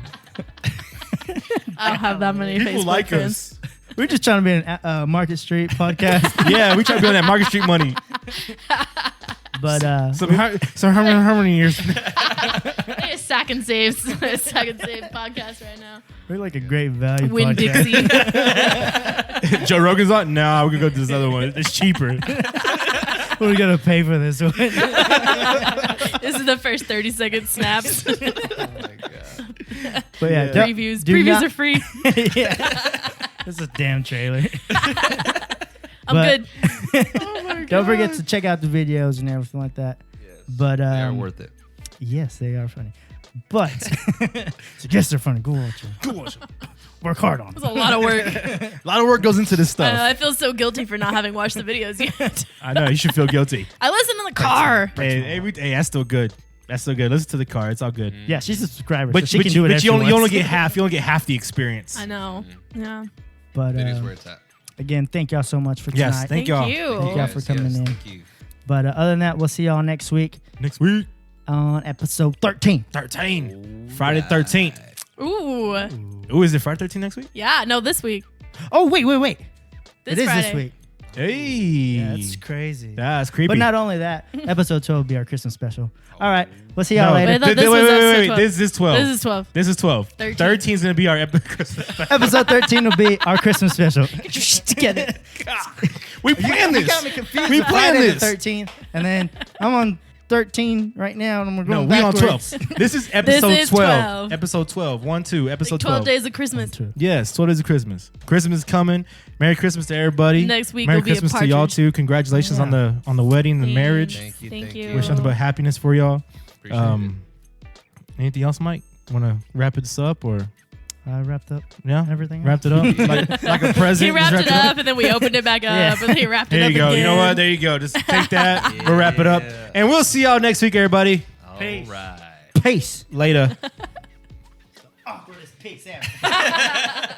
I don't have that many People Facebook like friends. us. We're just trying to be an Market Street podcast, Yeah, we try to be on that Market Street money. but Some harmony years. Hey, a Sack and Save podcast right now. we're like a great value Win podcast. Dixie. Joe Rogan's on? Nah, we're going to go to this other one. It's cheaper. We're gonna pay for this one. This is the first 30-second snaps. Oh my god. But yeah, Previews. do Previews not- are free. yeah. This is a damn trailer. I'm But- good. Don't forget to check out the videos and everything like that. Yes. But They are um, worth it. yes, they are funny. But so yes, they're funny. Go watch them. Go watch it. Work hard on It's them. a lot of work. A lot of work goes into this I know, stuff. I feel so guilty for not having watched the videos yet. I know. You should feel guilty. I listen in the car. Hey, that's still good. That's still good. Listen to the car. It's all good. Yeah, she's a subscriber, But, so she but, can you, do it. but if you she only wants. get half. You only get half the experience. I know. Yeah. But It is where it's at. again, thank y'all so much for Yes, tonight. thank Thank y'all. you. Thank y'all for coming in. Thank you. But other than that, we'll see y'all next week Next week, on episode 13. 13. Friday 13th. Ooh. Ooh, is it Friday 13th next week? Yeah. No, this week. Oh wait. This It is Friday. this week. Hey. Yeah, that's crazy. That's creepy. But not only that, episode 12 will be our Christmas special. All right, we'll see y'all no, later. Wait, I thought this wait, was wait, episode wait. 12. This is 12. This is 12. This is 12. 13. 13 is going to be our Christmas special. Episode 13 will be our Christmas special. Get your shit together. We planned You this. got me confused. We with planned Friday this. the 13th, and then I'm on 13 right now, and we're No, going we on backwards. 12. This is episode is 12. 12. Episode 12. 1, 2. Episode Like 12 12. days of Christmas. Yes, 12 days of Christmas. Christmas is coming. Merry Christmas to everybody. Next week Merry will be a Christmas to y'all partridge. too. Congratulations on the wedding, the marriage. Thank you. Thank Thank you. you. Wish nothing but happiness for y'all. Appreciate Anything else, Mike? Want to wrap this up or I wrapped up yeah? everything. Wrapped it up like a present. He wrapped Just it up and then we opened it back up Yeah. and then he wrapped it There up you go. again. You know what? There you go. Just take that. it. We'll wrap it up, Yeah. and we'll see y'all next week, everybody. All Peace. right. Peace. Later. Awkwardest peace ever.